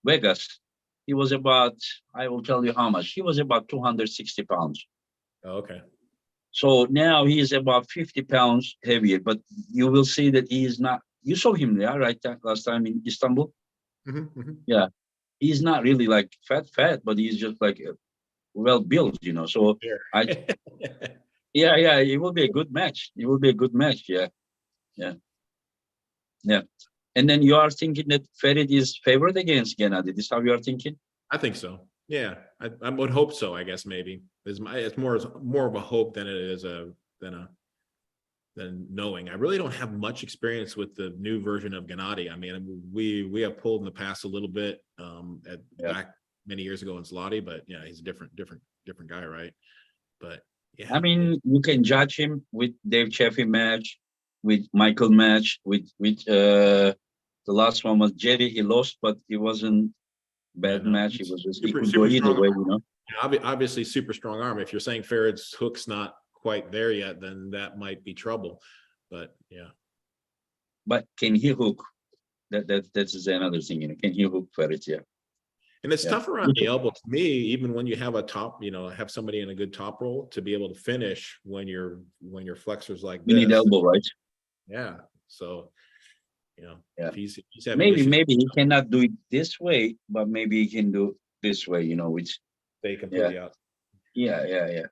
Vegas, he was about, I will tell you how much. He was about 260 pounds. Oh, okay. So now he is about 50 pounds heavier, but you will see that he is not. You saw him there, right? Last time in Istanbul. Mhm. Yeah, he's not really like fat, but he's just like well built. So Sure. I, yeah, it will be a good match. It will be a good match. Yeah, yeah, yeah. And then you are thinking that Ferit is favored against Gennady. This is how you are thinking? I think so. Yeah, I would hope so. I guess maybe it's more of a hope than it is than knowing. I really don't have much experience with the new version of Gennady. I mean, we have pulled in the past a little bit Yeah. back many years ago in Zloty, but yeah, he's a different guy, right? But I yeah, mean, you can judge him with Dave Chaffee match, with Michael match, with the last one was Jerry. He lost, but it wasn't yeah, bad no, match. It was just it super could go super either strong way. obviously super strong arm. If you're saying Farad's hook's not quite there yet, then that might be trouble. But yeah, But can he hook? That's another thing. Can he hook for it? Yeah, and it's yeah. tough around the elbow to me, even when you have a top, have somebody in a good top roll to be able to finish when your flexors like You need this. elbow, right? Yeah. So, Yeah. if he's having Maybe issues, he cannot do it this way, but maybe he can do this way. Which they yeah, completely out. yeah.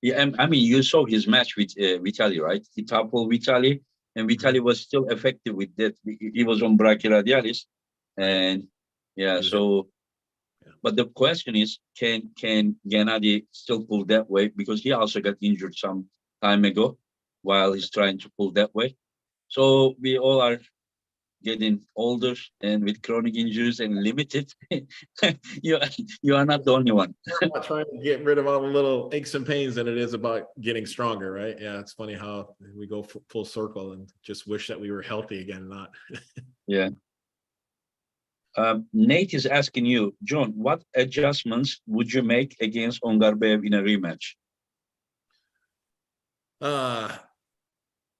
Yeah, and I mean, you saw his match with Vitali, right? He toppled Vitali, and Vitali was still effective with that. He was on brachyradialis, Right. and yeah. He was in, So, yeah. but the question is, can Gennady still pull that way? Because he also got injured some time ago while he's trying to pull that way. So we all are getting older and with chronic injuries and limited. you you are not the only one. About trying to get rid of all the little aches and pains than it is about getting stronger, right? Yeah, it's funny how we go full circle and just wish that we were healthy again, not. Yeah. Nate is asking you, John, what adjustments would you make against Ongarbev in a rematch?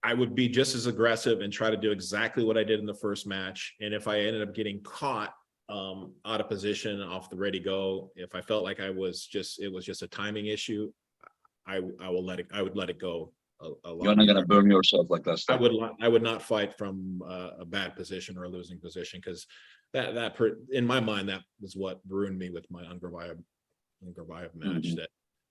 I would be just as aggressive and try to do exactly what I did in the first match. And if I ended up getting caught out of position off the ready go, if I felt like it was just a timing issue, I would let it go a lot. You're not gonna burn yourself like last time. I would not fight from a bad position or a losing position, because in my mind, that was what ruined me with my Ungarbayev match. Mhm.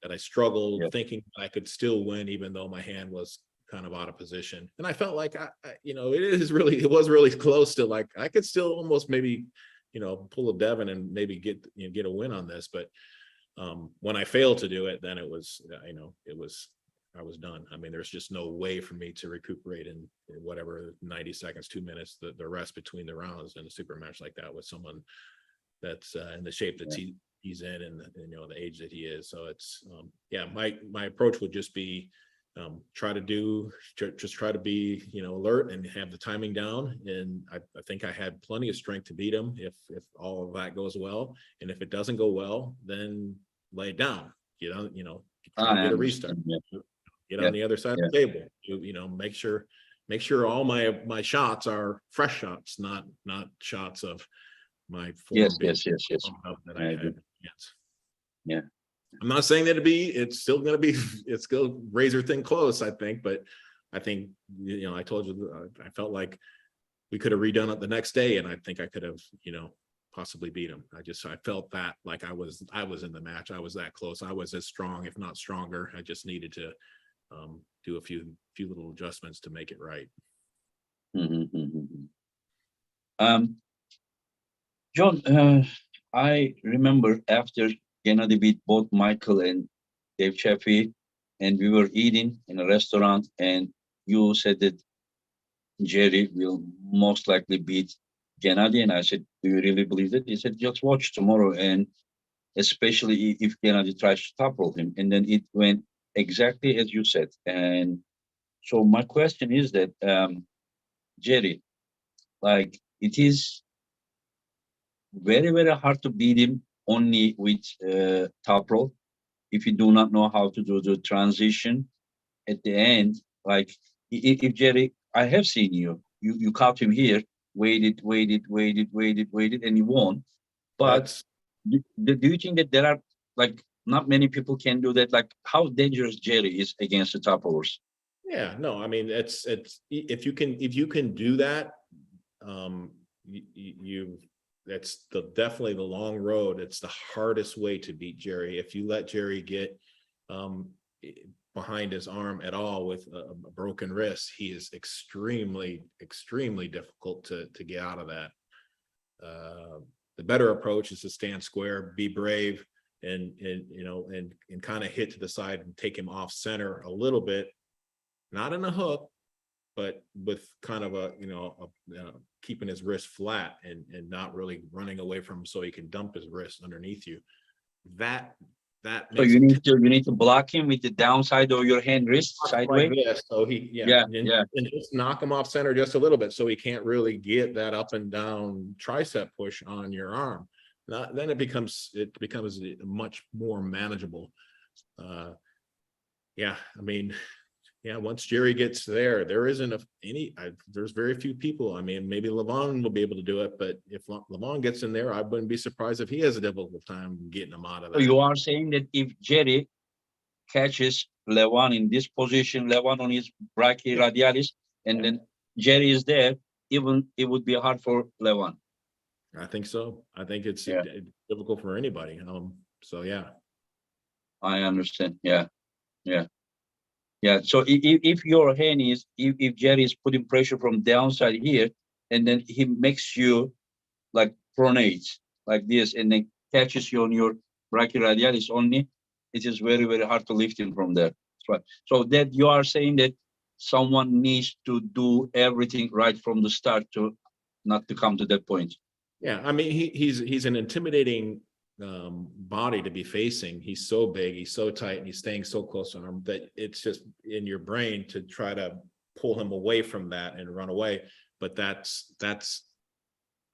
That I struggled Yeah. thinking I could still win even though my hand was kind of out of position, and I felt like it was really close to, like, I could still almost maybe pull a Devin and maybe get a win on this. But when I failed to do it, then it was I was done. I mean, there's just no way for me to recuperate in whatever 90 seconds, 2 minutes, the rest between the rounds in a super match like that with someone that's in the shape that he's in, and the age that he is. So it's my approach would just be try to be alert and have the timing down. And I think I had plenty of strength to beat him if all of that goes well. And if it doesn't go well, then lay it down. Try to get a restart. Get on the other side of the table. Make sure all my shots are fresh shots, not shots of my form. Yes. That I had. Yes. Yeah. I'm not saying that it's still razor thin close, I think, but I think, I told you, I felt like we could have redone it the next day, and I think I could have, possibly beat him. I felt that like I was in the match. I was that close. I was as strong, if not stronger. I just needed to do a few little adjustments to make it right. Um, John, I remember after Gennady beat both Michael and Dave Chaffee, and we were eating in a restaurant, and you said that Jerry will most likely beat Gennady, and I said, "Do you really believe that?" He said, "Just watch tomorrow, and especially if Gennady tries to topple him." And then it went exactly as you said. And so my question is that, Jerry, like it is very, very hard to beat him only with top roll if you do not know how to do the transition at the end. Like if Jerry, I have seen you caught him here, waited, and you won. But That's do you think that there are like not many people can do that? Like how dangerous Jerry is against the top rollers? Yeah, no, I mean, it's if you can do that, you that's definitely the long road. It's the hardest way to beat Jerry. If you let Jerry get um behind his arm at all with a broken wrist, he is extremely difficult to get out of that. The better approach is to stand square, be brave, and kind of hit to the side and take him off center a little bit, not in a hook, but with kind of keeping his wrist flat and not really running away from him so he can dump his wrist underneath you. That So makes him you need to block him with the downside of your hand wrist like sideways. this. So and just knock him off center just a little bit so he can't really get that up and down tricep push on your arm. Then it becomes much more manageable. Yeah, I mean, yeah, once Jerry gets there isn't there's very few people. I mean, maybe Levon will be able to do it, but if Levon gets in there, I wouldn't be surprised if he has a difficult time getting him out of So that. you are saying that if Jerry catches Levan in this position, Levan on his brachyradialis, and then Jerry is there, even it would be hard for Levan. I think so. I think it's Yeah, difficult for anybody. So yeah. I understand. Yeah, yeah, yeah. So if your hand is, if Jerry is putting pressure from downside here, and then he makes you like pronate like this, and then catches you on your brachyradialis only, it is very, very hard to lift him from there. That's right. So that you are saying that someone needs to do everything right from the start to not to come to that point. Yeah, I mean, he's an intimidating body to be facing. He's so big, he's so tight, and he's staying so close to him that it's just in your brain to try to pull him away from that and run away. But that's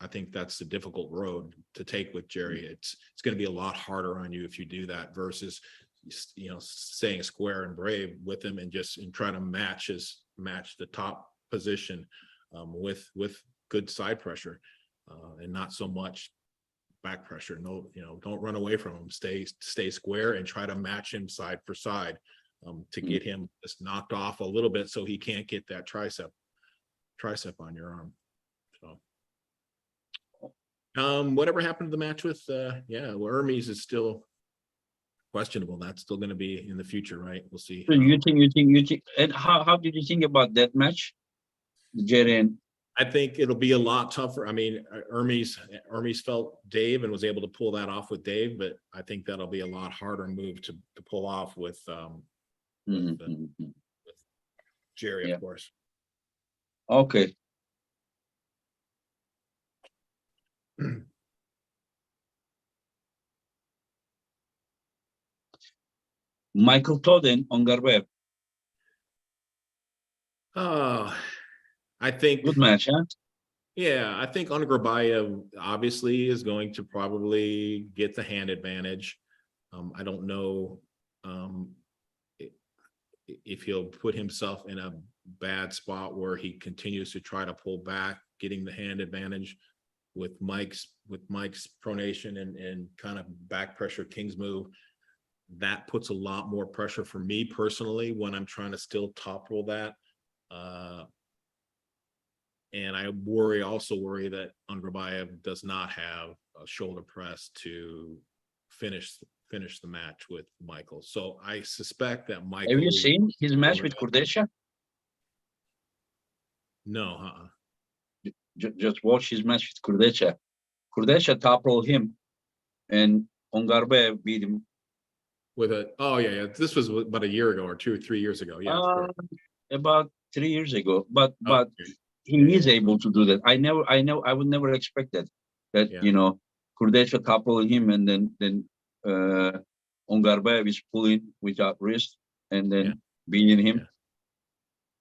I think that's the difficult road to take with Jerry. It's going to be a lot harder on you if you do that versus staying square and brave with him and try to match the top position with good side pressure. And not so much back pressure. No, don't run away from him. Stay square and try to match him side for side to get him just knocked off a little bit so he can't get that tricep on your arm. So, whatever happened to the match with Hermes is still questionable. That's still going to be in the future, right? We'll see. So you think, and how did you think about that match, Jerry? And I think it'll be a lot tougher. I mean, Hermes felt Dave and was able to pull that off with Dave, but I think that'll be a lot harder move to pull off with Jerry, yeah. Of course. Okay. Michael Toden on Garber. Oh, I think Good match, huh? Yeah, I think Ongrabaya obviously is going to probably get the hand advantage. I don't know if he'll put himself in a bad spot where he continues to try to pull back, getting the hand advantage with Mike's pronation and kind of back pressure King's move. That puts a lot more pressure for me personally when I'm trying to still top roll that. And I also worry that Angrabayev does not have a shoulder press to finish the match with Michael. So I suspect that Michael. Have you seen his match with Kurdesha? No, Just watch his match with Kurdesha. Kurdesha toppled him, and Ongarbayev beat him. With a yeah. This was about a year ago or 2 or 3 years ago. Yeah, About 3 years ago. But okay. he is able to do that. I would never expect that. Kurdesha toppled him, and then Ongarbayev is pulling without wrist and then beating him.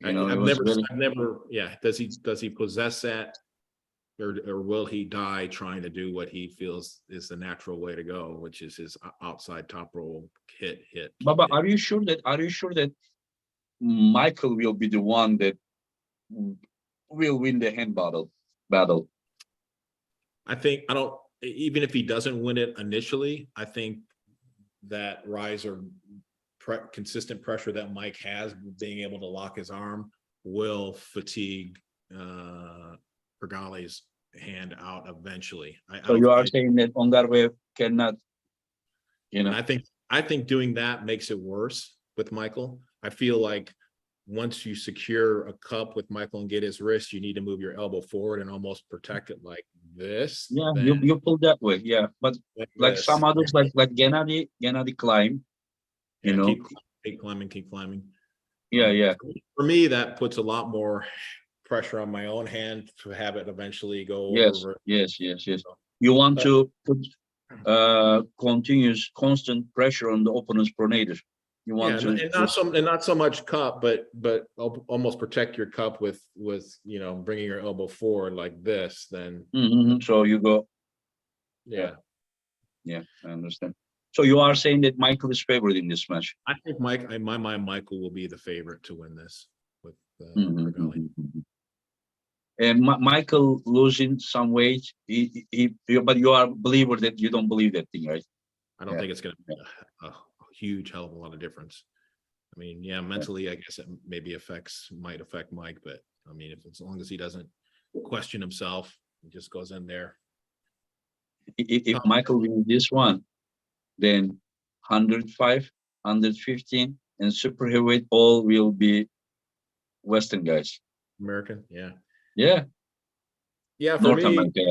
I've never. Yeah. Does he possess that, or will he die trying to do what he feels is the natural way to go, which is his outside top roll hit? Baba, are you sure that Michael will be the one that will win the hand battle? Even if he doesn't win it initially, I think that rise or consistent pressure that Mike has, being able to lock his arm, will fatigue Pergali's hand out eventually. So you are saying that Ongarbayev cannot, I think doing that makes it worse with Michael. I feel like once you secure a cup with Michael and get his wrist, you need to move your elbow forward and almost protect it like this. Yeah, you pull that way. Yeah, but like some others, like Gennady climb. Keep climbing. Yeah. For me, that puts a lot more pressure on my own hand to have it eventually go over. Yes. You want to put continuous, constant pressure on the opponent's pronator. You want to, and not so much cup, but almost protect your cup with bringing your elbow forward like this. Then so you go. Yeah, I understand. So you are saying that Michael is favored in this match? I think in my mind, Michael will be the favorite to win this with Pergali. And Michael losing some weight, but you are a believer that you don't believe that thing, right? I don't think it's going to be a huge hell of a lot of difference. I mean, mentally, I guess it maybe might affect Mike, but I mean, as long as he doesn't question himself, he just goes in there. If Michael wins this one, then 105, 115, and super heavyweight all will be Western guys. American, yeah. For North me, America.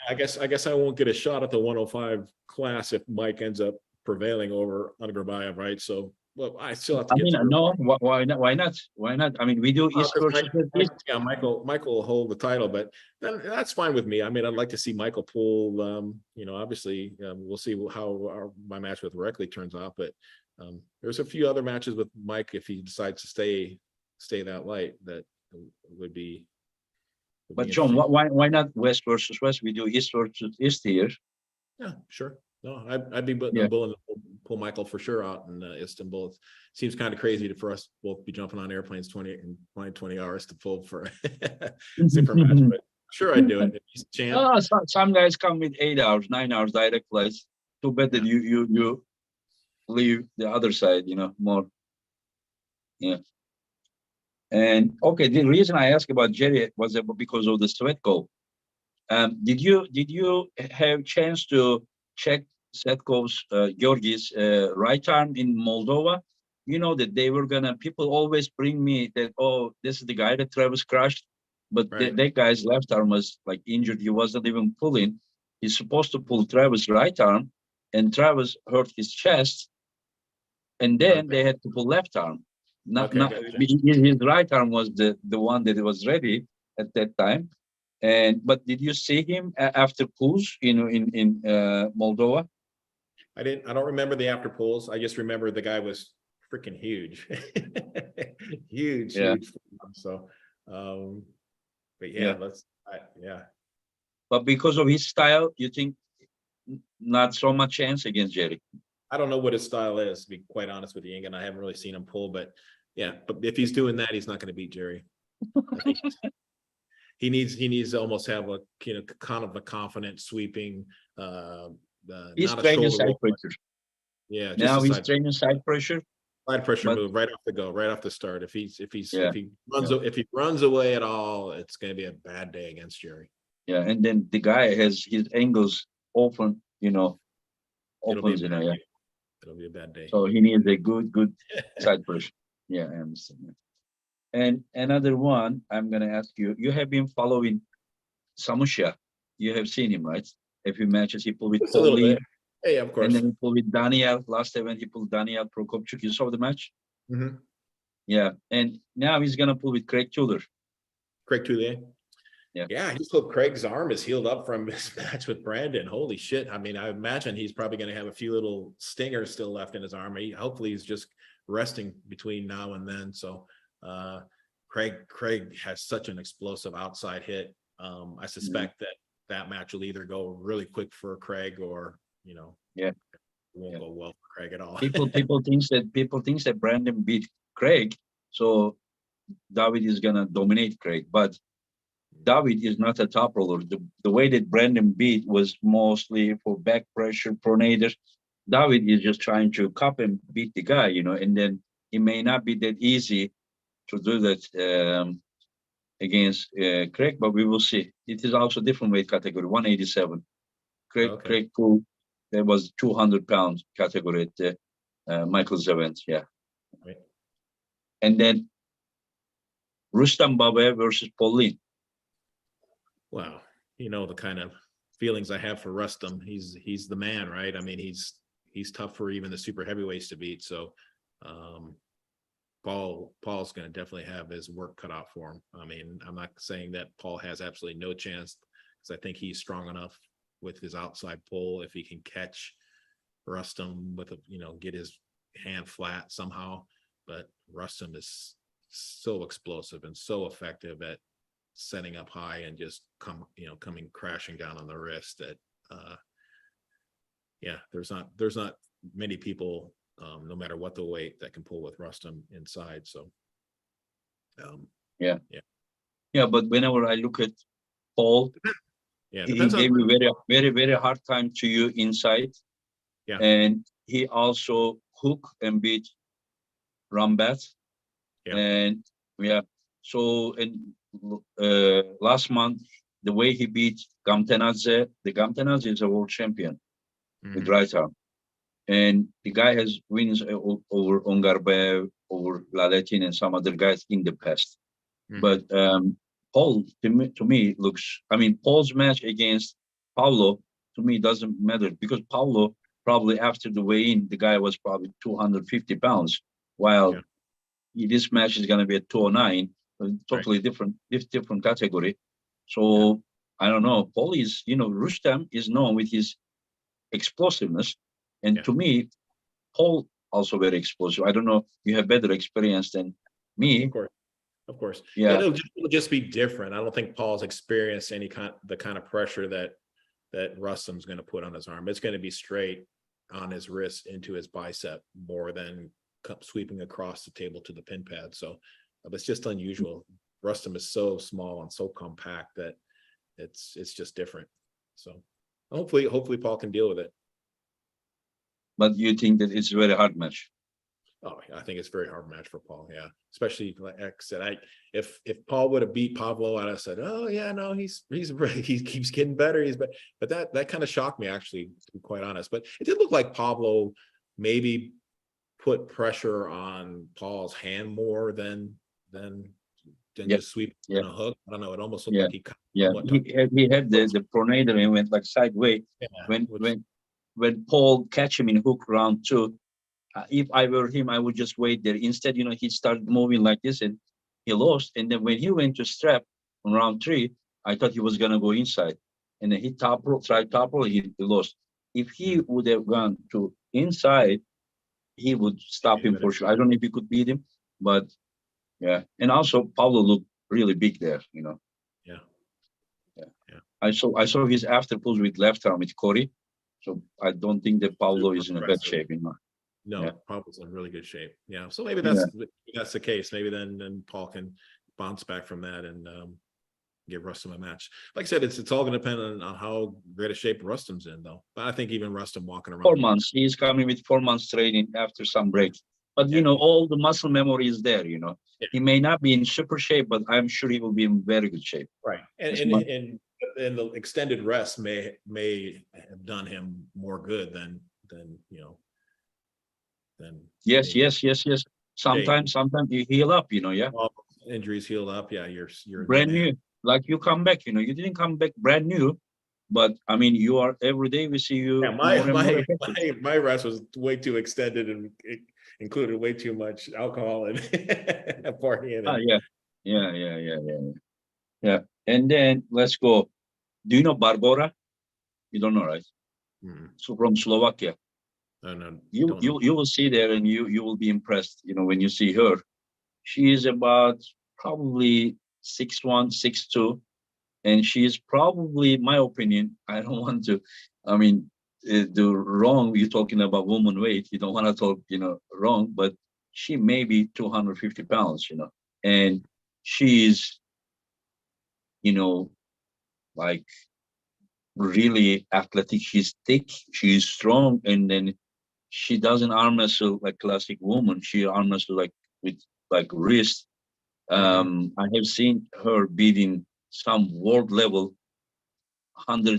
I guess I won't get a shot at the 105 class if Mike ends up prevailing over Angrabayev, right? So, well, I still have to get through. No, why not? I mean, we do East versus East. Yeah, Michael will hold the title, but then that's fine with me. I mean, I'd like to see Michael pull. Obviously, we'll see how my match with Reckley turns out, but there's a few other matches with Mike if he decides to stay that light that would be. But John, why not West versus West? We do East versus East here. Yeah, sure. No, I'd be willing to pull Michael for sure out in Istanbul. It seems kind of crazy for us both be jumping on airplanes 20 hours to pull for a super match, but sure, I'd do it. If he's a champ. Some guys come with 8 hours, 9 hours direct flights. Too bad that you leave the other side, more. Yeah. And okay, the reason I asked about Jerry was because of the Svetko. Did you have chance to check Svetkov's Georgi's right arm in Moldova? You know that they were people always bring me that, this is the guy that Travis crushed, but that guy's left arm was like injured. He wasn't even pulling. He's supposed to pull Travis' right arm, and Travis hurt his chest, and then they had to pull left arm. His right arm was the one that was ready at that time. But did you see him after pulls in Moldova? I don't remember the after pulls. I just remember the guy was freaking huge. huge. So but but because of his style, you think not so much chance against Jerry? I don't know what his style is, to be quite honest with you, and I haven't really seen him pull, but if he's doing that, he's not going to beat Jerry. I think he needs to almost have a kind of a confident sweeping. He's training side pressure. Yeah. Now he's training side pressure, Side pressure But move right off the go, right off the start. If he yeah, if he runs away at all, it's going to be a bad day against Jerry. yeah. And then the guy has his angles open, It'll be a opens, bad yeah. day. It'll be a bad day. So he needs a good side pressure. Yeah, I understand. Yeah. And another one, I'm gonna ask you. You have been following Samusha. You have seen him, right? A few matches he pulled with Just a little bit. Paulie, Hey, of and course. then he pulled with Daniel. Last event he pulled Daniel Prokopchuk. You saw the match? Mm-hmm. Yeah. And now he's gonna pull with Craig Tudor. Craig Tullier. Yeah. Yeah, I just hope Craig's arm is healed up from his match with Brandon. Holy shit. I mean, I imagine he's probably going to have a few little stingers still left in his arm. Hopefully he's just resting between now and then. So Craig has such an explosive outside hit. I suspect that match will either go really quick for Craig or, Yeah. it won't go well for Craig at all. People thinks that Brandon beat Craig, so David is gonna dominate Craig, but David is not a top roller. The way that Brandon beat was mostly for back pressure, pronator. David is just trying to cup and beat the guy, and then it may not be that easy to do that against Craig, but we will see. It is also different weight category, 187. Craig Poole, there was 200-pound category at the Michael's event, yeah. Right. And then Rustam Babayev versus Pauline. Wow. The kind of feelings I have for Rustam. He's the man, right? I mean, he's tough for even the super heavyweights to beat. So Paul's going to definitely have his work cut out for him. I mean, I'm not saying that Paul has absolutely no chance, because I think he's strong enough with his outside pull. If he can catch Rustam with get his hand flat somehow. But Rustam is so explosive and so effective at setting up high and just coming crashing down on the wrist that there's not many people, no matter what the weight, that can pull with Rustam inside. So But whenever I look at Paul, he gave me very, very, very hard time to you inside. Yeah. And he also hook and beat Rambat. Yeah. And so last month, the way he beat Gamtenadze, the Gamtenadze is a world champion with right arm. And the guy has wins over Ongarbev, over Laletin, and some other guys in the past. But Paul, to me, looks, Paul's match against Paulo, to me, doesn't matter, because Paulo, probably after the weigh-in, the guy was probably 250 pounds, while this match is going to be at 209, totally different category. So I don't know. Paul is, Rustam is known with his explosiveness, and to me, Paul also very explosive. I don't know. You have better experience than me. Of course. Yeah. It'll just be different. I don't think Paul's experienced the kind of pressure that Rustam's going to put on his arm. It's going to be straight on his wrist into his bicep more than sweeping across the table to the pin pad. So it's just unusual. Rustam is so small and so compact that it's just different. So hopefully Paul can deal with it. But you think that it's a very hard match? Oh, I think it's a very hard match for Paul. Yeah, especially like I said, if Paul would have beat Pablo, I'd have said, oh yeah, no, he keeps getting better. But that kind of shocked me, actually, to be quite honest. But it did look like Pablo maybe put pressure on Paul's hand more than just sweep on a hook. I don't know. It almost looked like he had the pronator and went like sideways. When Paul catch him in hook round 2, if I were him, I would just wait there. Instead, he started moving like this and he lost. And then when he went to strap on round 3, I thought he was gonna go inside. And then he tried top roll, he lost. If he would have gone to inside, he would stop him for sure. I don't know if he could beat him, but yeah. And also Paulo looked really big there, Yeah. I saw his after pulls with left arm with Corey. So I don't think that Paulo is in a bad shape, No, Paulo's in really good shape. Yeah. So maybe that's the case. Maybe then Paul can bounce back from that and give Rustam a match. Like I said, it's all going to depend on how great a shape Rustam's in, though. But I think even Rustam walking around 4 months, he's coming with 4 months training after some break. But Yeah. all the muscle memory is there. Yeah. He may not be in super shape, but I'm sure he will be in very good shape. Right. It's And mu- and the extended rest may have done him more good than than yes, maybe yes, yes, yes. shape. Sometimes you heal up. Yeah. All injuries heal up. Yeah, you're the Brand man. new. Like you come back. You didn't come back brand new, but I mean, you are every day we see Yeah, you my more and more my effective. my rest was way too extended and it included way too much alcohol and partying Ah, and yeah, yeah, yeah, yeah, yeah, yeah. And then let's go. Do you know Barbora? You don't know, right? mm, So from Slovakia. I don't know, You don't know. you you will see there, and you will be impressed. When you see her, she is about probably 6'1", 6'2", and she is probably, my opinion. I don't want to. I mean, the wrong. You're talking about woman weight. You don't want to talk, wrong. But she may be 250 pounds. And she is, you know, like really athletic. She's thick. She's strong, and then she doesn't arm wrestle like classic woman. She arm wrestle like with like wrist. Mhm. I have seen her beating some world level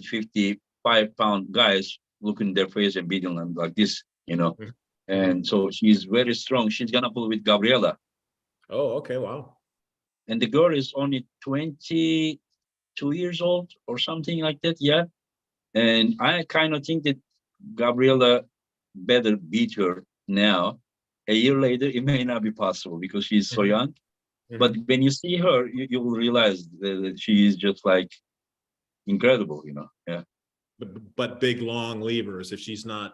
155-pound guys, looking their face and beating them like this. Mhm. Mhm. And so she's very strong. She's gonna pull with Gabriela, Oh, okay, wow. and the girl is only 22 years old or something like that. Yeah, and I kind of think that Gabriela better beat her now. A year later, it may not be possible because she's so Mhm. young. But Mhm. when you see her, you will realize that she is just like incredible. Yeah, But big long levers. If she's not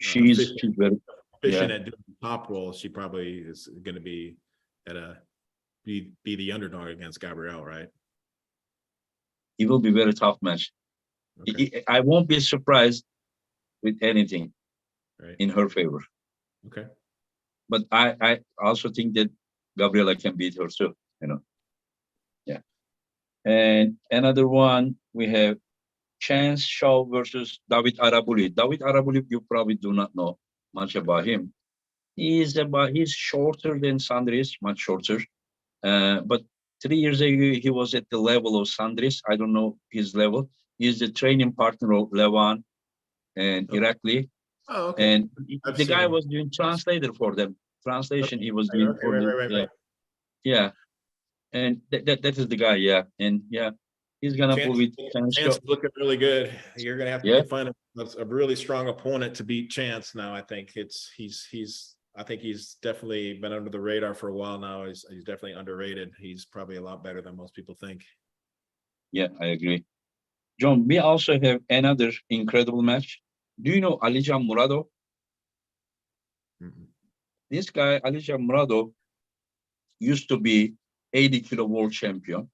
she's very, yeah. efficient at doing top rolls, she probably is going to be at a be the underdog against Gabrielle, right? It will be very tough match. Okay, I won't be surprised with anything right. in her favor. Okay. But I also think that Gabriela can beat her too. Yeah. And another one we have Chance Shaw versus David Arabuli. David Arabuli, you probably do not know much about him. He's shorter than Sandris, much shorter. But 3 years ago he was at the level of Sandris. I don't know his level. He's the training partner of Levan and Okay. Irakli. Oh, okay. And I've the seen guy him. was doing translator for them. Translation Okay. he was doing Okay. for Right. the, Right. Right. Right. yeah. And that is the guy, yeah. And yeah, he's gonna pull Chance, with Chance Chance Shaw. is looking really good. You're gonna have Yeah. to find a really strong opponent to beat Chance now. I think I think he's definitely been under the radar for a while now. He's definitely underrated. He's probably a lot better than most people think. Yeah, I agree. John, we also have another incredible match. Do you know Alijan Muradov? Mhm. This guy, Alijan Muradov, used to be 80 kilo world champion,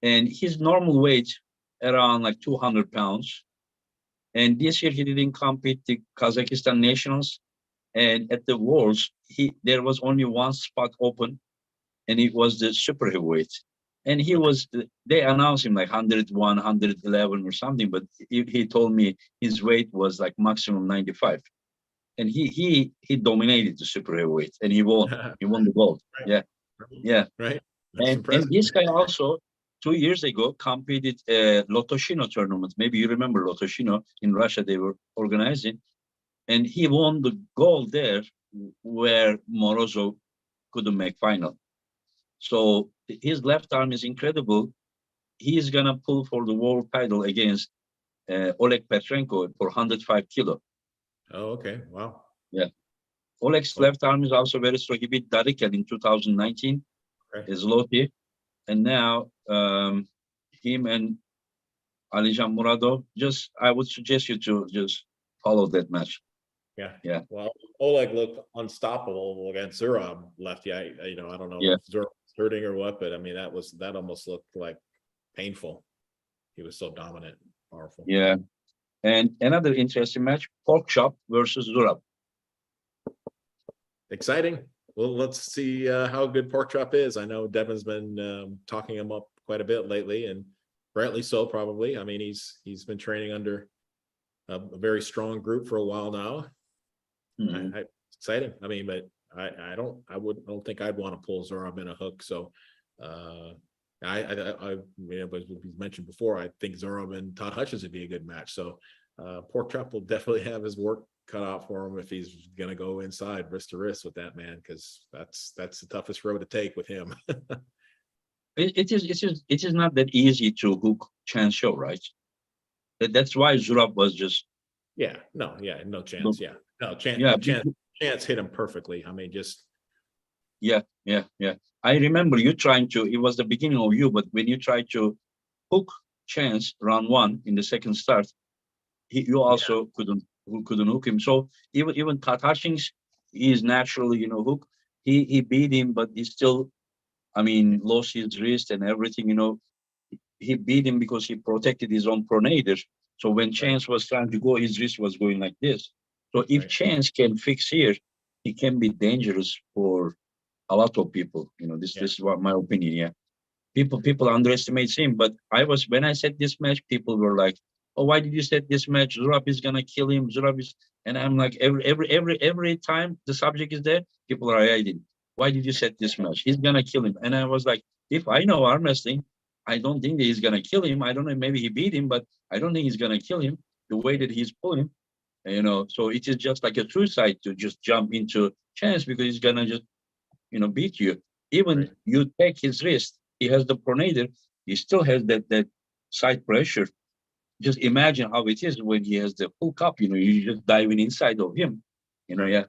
and his normal weight around like 200 pounds. And this year he didn't compete the Kazakhstan nationals. And at the Worlds, there was only one spot open, and it was the super heavyweight. And Okay. they announced him like 101, 111 or something, but he told me his weight was like maximum 95. And he dominated the super heavyweight, and he won. He won the gold. Right. Yeah, yeah. Right. That's And impressive. this guy also 2 years ago competed Lotoshino tournament. Maybe you remember Lotoshino in Russia. They were organizing, and he won the gold there, where Morozov couldn't make final. So his left arm is incredible. He's gonna pull for the world title against Oleg Petrenko for 105 kilo. Oh, okay. Wow. Yeah, Oleg's Oh, left arm is also very strong. He beat Darikel in 2019, okay. Zloty, and now him and Alijan Muradov. Just I would suggest you to just follow that match. Yeah. Yeah, Well, Oleg looked unstoppable against Zurab lefty. I don't know yeah, if Zurab was hurting or what, but I mean, that almost looked like painful. He was so dominant, powerful. yeah. And another interesting match: Pork Chop versus Zurab. Exciting. Well, let's see how good Pork Chop is. I know Devin's been talking him up quite a bit lately, and rightly so, probably. I mean, he's been training under a very strong group for a while now. Mhm. exciting. I mean, but I don't think I'd want to pull Zorob in a hook. So, but we mentioned before, I think Zorob and Todd Hutchins would be a good match. So, Pork Chop will definitely have his work cut out for him if he's going to go inside wrist to wrist with that man, because that's the toughest road to take with him. It is not that easy to hook Chance Show, right? That's why Zurab was just Yeah, no chance. Yeah, no chance. yeah, Chance hit him perfectly. I mean, just yeah, yeah, yeah. I remember you trying to. It was the beginning of you, but when you tried to hook Chance round one in the second start, you yeah, also couldn't hook him. So even Tatashings, he is naturally hook. He beat him, but he still, I mean, lost his wrist and everything. He beat him because he protected his own pronator. So when right, Chance was trying to go, his wrist was going like this. So if right, Chance can fix here, he can be dangerous for a lot of people. yeah, This is what my opinion. Yeah, people underestimate him. But when I said this match, people were like, "Oh, why did you set this match? Zurab is gonna kill him. Zurab is," and I'm like, every time the subject is there, people are hiding. Why did you set this match? He's gonna kill him. And I was like, if I know arm wrestling, I don't think that he's gonna kill him. I don't know, maybe he beat him, but I don't think he's gonna kill him the way that he's pulling. So it is just like a suicide to just jump into Chance because he's gonna just beat you. Even right. you take his wrist, he has the pronator, he still has that side pressure. Just imagine how it is when he has the full cup, you're just diving inside of him. Right. Yeah,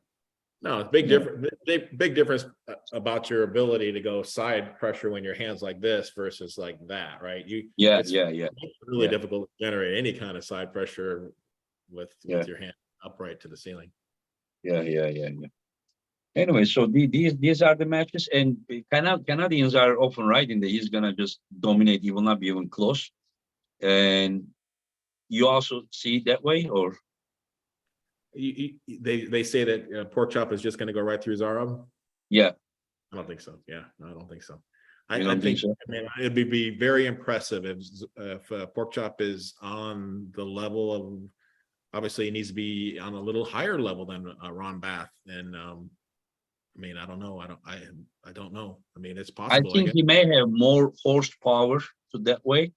No, it's big yeah, difference. Big difference about your ability to go side pressure when your hands like this versus like that, right? yeah, It's yeah, yeah, really yeah, difficult to generate any kind of side pressure yeah, with your hand upright to the ceiling. yeah, yeah, yeah, yeah. Anyway, so these are the matches, and Canadians are often right in that he's gonna just dominate. He will not be even close. And you also see it that way, or They say that Pork Chop is just going to go right through his arm. yeah, I don't think so. Yeah, no, I don't think so. you I don't think think, so? I mean, it'd be very impressive if Pork Chop is on the level of, obviously he needs to be on a little higher level than Ron Bath. And I mean, I don't know. I don't know. I mean, it's I possible, I think guess. he may have more horsepower to that way.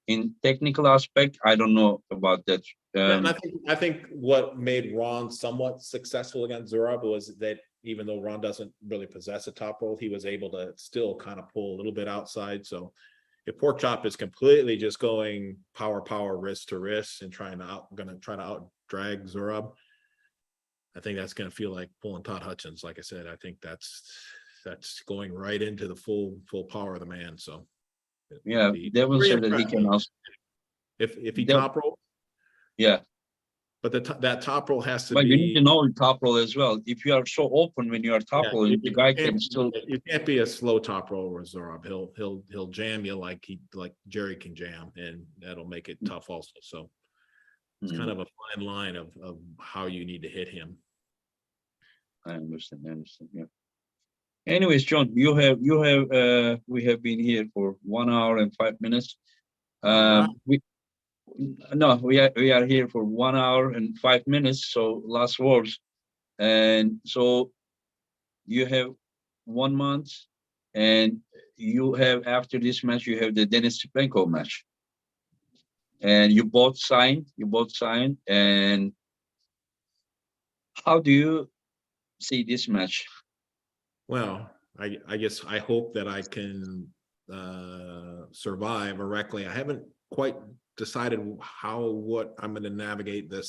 In technical aspect, I don't know about that. Yeah, and I think what made Ron somewhat successful against Zurab was that even though Ron doesn't really possess a top roll, he was able to still kind of pull a little bit outside. So if Pork Chop is completely just going power, wrist to wrist and gonna try to out drag Zurab, I think that's gonna feel like pulling Todd Hutchins. Like I said, I think that's going right into the full power of the man. So it'll Yeah, be Devon very said that he can impressive also. if he Dev, top roll. yeah, But that top roll has to but you need to be, know top roll as well. If you are so open when you are top yeah, rolling, the guy can still. you can't be a slow top roller with Zorob. He'll jam you like Jerry can jam, and that'll make it tough also. So it's kind Hmm, of a fine line of how you need to hit him. I understand. I understand. Yeah. Anyways, John, you have we have been here for 1 hour and 5 minutes. Oh wow. We no, we are here for 1 hour and 5 minutes. So last words, and so you have 1 month, and you have after this match you have the Denis Stepenko match, and you both signed. And how do you see this match? Well, I guess I hope that I can survive Erectly. I haven't quite decided what I'm going to navigate the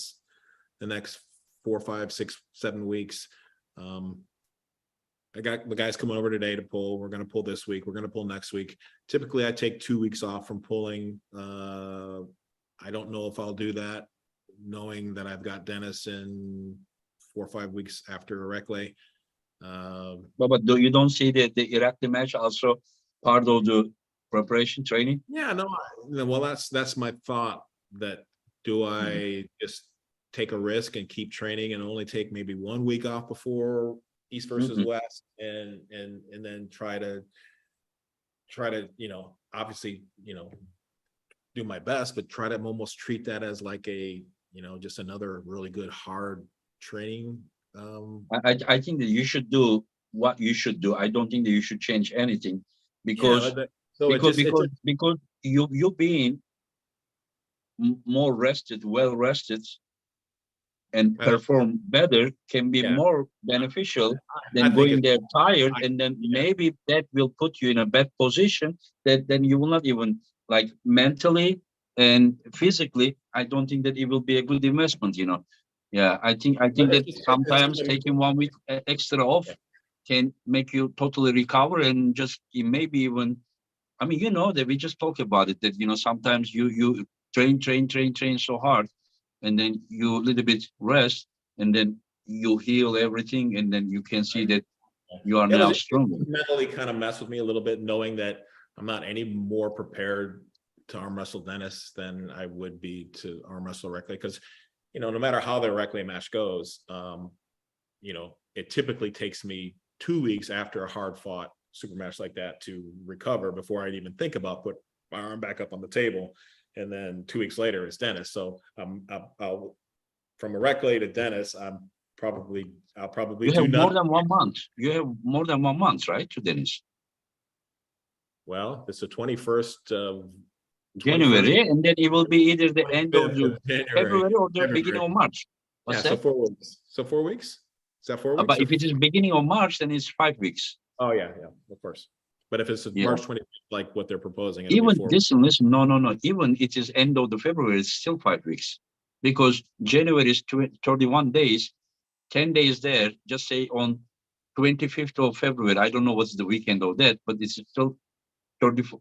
next 4, 5, 6, 7 weeks. I got the guys coming over today to pull. We're going to pull this week. We're going to pull next week. Typically, I take 2 weeks off from pulling. I don't know if I'll do that, knowing that I've got Dennis in 4 or 5 weeks after Erectly. But you don't see the Iraqi match also part of the preparation training? Yeah, no. Well, that's my thought. That do Mhm, I just take a risk and keep training and only take maybe 1 week off before East versus mhm. West, and then try to obviously do my best, but try to almost treat that as like a just another really good hard training I think that you should do what you should do. I don't think that you should change anything yeah, because so it just you being more rested, well rested, and uh, perform better can be yeah, more beneficial I than think going it's there tired, I, and then yeah, maybe that will put you in a bad position that then you will not even like mentally and physically. I don't think that it will be a good investment, you know. Yeah, I think that it's sometimes gonna taking 1 week extra off yeah, can make you totally recover and just it maybe even, I mean, you know that we just talk about it that sometimes you train so hard, and then you a little bit rest, and then you heal everything, and then you can see that you are now it stronger. mentally kind of messed with me a little bit, knowing that I'm not any more prepared to arm wrestle Dennis than I would be to arm wrestle Reckley, because no matter how the Reckley match goes, it typically takes me 2 weeks after a hard fought super match like that to recover before I'd even think about put my arm back up on the table. And then 2 weeks later it's Dennis. So I'll from a Reckley to Dennis, I'll probably You do have more nothing. than 1 month. You have more than 1 month, right, to Dennis? Well, it's the 21st of 21st, January, and then it will be either the end of 25th the of January. February or the beginning February. of March. Yeah, What's so that? 4 weeks. So 4 weeks? Is that 4 weeks But or if it is beginning of March, then it's 5 weeks. oh yeah, of course. But if it's Yeah. March 25th, like what they're proposing, it'll be Even 4 weeks. listen, no. Even it is end of the February, it's still 5 weeks. Because January is 31 days, 10 days there, just say on 25th of February. I don't know what's the weekend of that, but it's still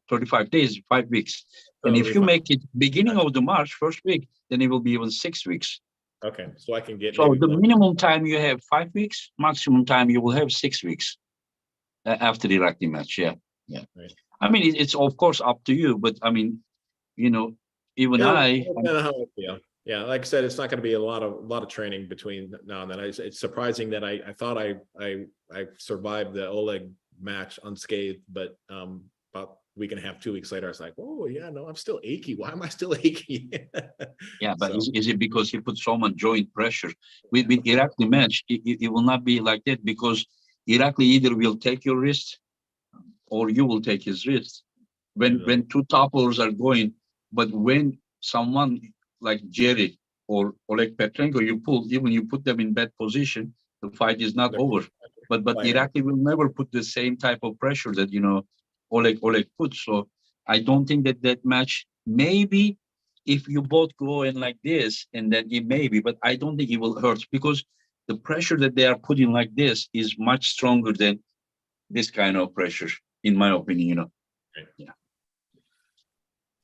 35 days, 5 weeks. So And it'll if be you fine. make it beginning of the March, first week, then it will be even 6 weeks. Okay, so I can get So maybe the one. minimum time you have 5 weeks, maximum time you will have 6 weeks after the Iraqi match. Yeah. Yeah. Right. I mean, it's of course up to you, but I mean, you know, even I, How I feel. Yeah, like I said, it's not going to be a lot of training between now and then. It's surprising that I thought I survived the Oleg match unscathed, but about a week and a half, 2 weeks later, I was like, oh yeah, no, I'm still achy. Why am I still achy? yeah, but So is it because he put so much joint pressure? With Iraqi match, it will not be like that because Iraqi either will take your wrist or you will take his wrist. When two topplers are going, but when someone like Jerry or Oleg Petrenko, you put them in bad position, the fight is not over. But fighting. Iraqi will never put the same type of pressure that Oleg puts. So I don't think that match, maybe if you both go in like this, and then it may be, but I don't think it will hurt because the pressure that they are putting like this is much stronger than this kind of pressure, in my opinion. Yeah,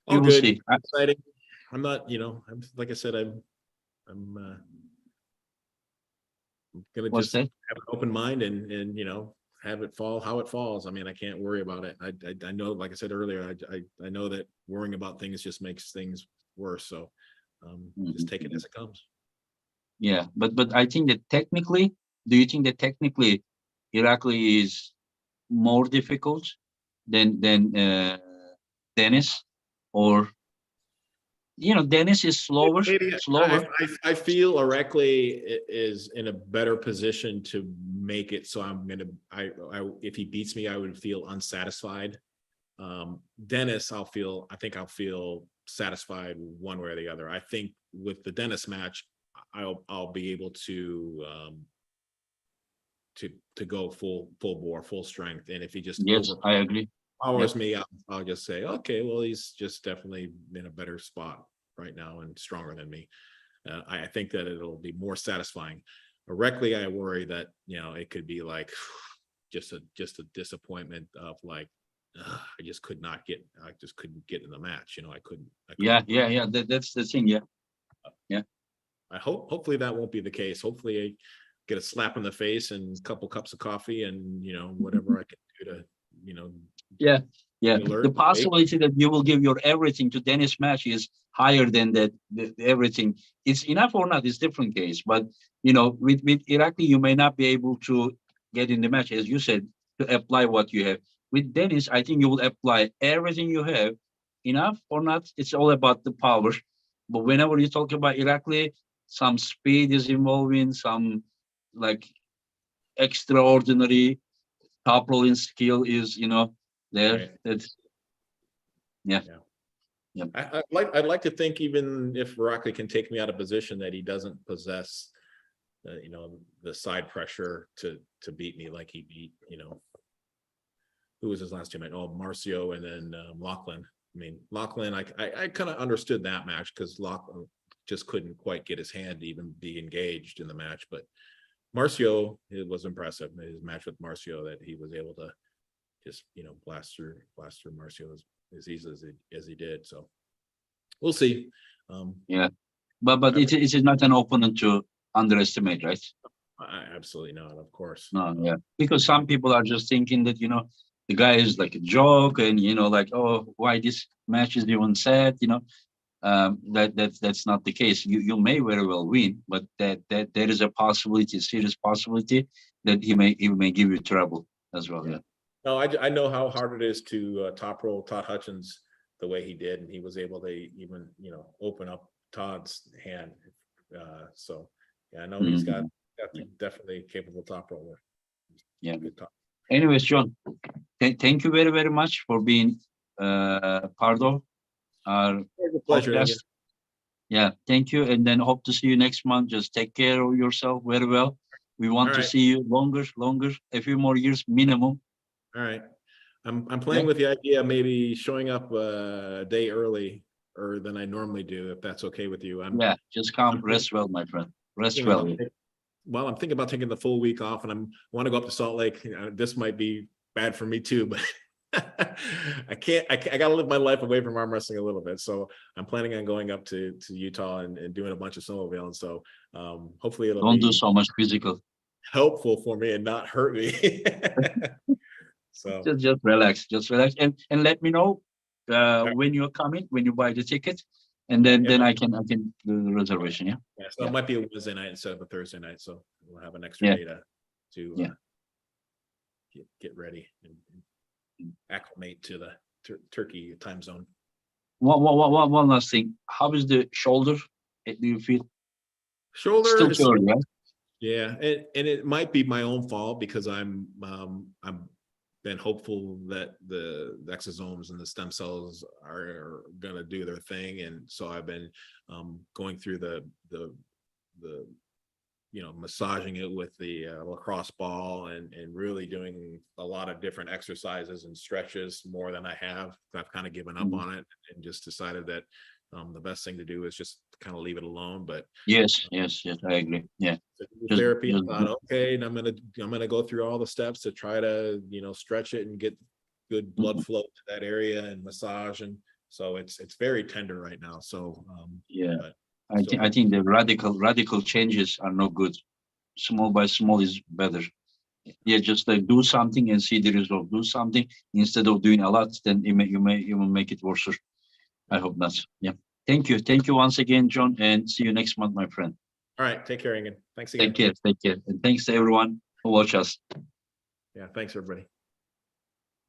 we All will good, see. exciting. I'm not, I'm like I said, I'm gonna What's just that? have an open mind and have it fall how it falls. I mean, I can't worry about it. I know, like I said earlier, I know that worrying about things just makes things worse. So just take it as it comes. Yeah, but I think that technically, do you think that technically, Irakli is more difficult than Dennis, or Dennis is Maybe slower. I feel Orekley is in a better position to make it. So I if he beats me, I would feel unsatisfied. Dennis, I think I'll feel satisfied one way or the other. I think with the Dennis match, I'll be able to go full bore, full strength. And if he just Yes, I agree. overpowers Yep. me, I'll just say, okay, well, he's just definitely in a better spot right now and stronger than me. I think that it'll be more satisfying. Directly, I worry that it could be like just a disappointment of like I just couldn't get in the match. I couldn't. Yeah. That's the thing. Yeah. Hopefully that won't be the case. Hopefully I get a slap in the face and a couple cups of coffee and whatever I can do to Yeah. alert. The possibility that you will give your everything to Dennis match is higher than that. Everything. It's enough or not. It's different case. But with Iraqi, you may not be able to get in the match, as you said, to apply what you have. With Dennis, I think you will apply everything you have. Enough or not, it's all about the power. But whenever you talk about Iraqi, some speed is involving, some like extraordinary top rolling skill is, there. Right. It's yeah. I'd like to think, even if Rocky can take me out of position, that he doesn't possess, the side pressure to beat me like he beat, who was his last teammate? Oh, Marcio, and then Lachlan. I mean, Lachlan, I kind of understood that match because Lachlan just couldn't quite get his hand to even be engaged in the match. But Marcio, it was impressive. His match with Marcio, that he was able to just, blast through Marcio as easy as he did. So we'll see. Yeah, but it is not an opponent to underestimate, right? Absolutely not, of course. No, yeah, because some people are just thinking that the guy is like a joke, and like, oh, why this match is even sad, that's not the case. You may very well win, but that there is a possibility, serious possibility, that he may give you trouble as well. Yeah. No, I know how hard it is to top roll Todd Hutchins the way he did, and he was able to even open up Todd's hand. So yeah, I know he's got definitely capable top roller. Yeah. Anyways, John, thank you very, very much for being part of our pleasure. podcast. Yeah, thank you, and then hope to see you next month. Just take care of yourself very well. We want to see you longer, a few more years minimum. All right. I'm playing with the idea of maybe showing up a day early or than I normally do, if that's okay with you. Just come, rest well, my friend. Rest well. Well, I'm thinking about taking the full week off, and I want to go up to Salt Lake. This might be bad for me too, but I got to live my life away from arm wrestling a little bit. So I'm planning on going up to Utah and doing a bunch of snowmobile. And so hopefully it'll don't do so much physical. Helpful for me and not hurt me. So just relax, and let me know when you're coming, when you buy the ticket, and then I can do the reservation. So it might be a Wednesday night instead of a Thursday night, so we'll have an extra day to get ready and acclimate to the Turkey time zone. One last thing. How is the shoulder? Do you feel? Shoulder still sore, right? Yeah, and it might be my own fault because I'm been hopeful that the exosomes and the stem cells are gonna do their thing, and so I've been going through the massaging it with the lacrosse ball and really doing a lot of different exercises and stretches more than I have. I've kind of given up on it and just decided that the best thing to do is just kind of leave it alone. But yes, I agree. Yeah, therapy. I thought, okay, and I'm gonna go through all the steps to try to stretch it and get good blood flow to that area and massage, and so it's very tender right now. So I think the radical changes are no good. Small by small is better. Yeah, just like do something and see the result. Do something instead of doing a lot, then you will make it worse. I hope not. Yeah. Thank you once again, John, and see you next month, my friend. All right. Take care, Engin. Thanks again. Take care. And thanks to everyone who watch us. Yeah. Thanks, everybody.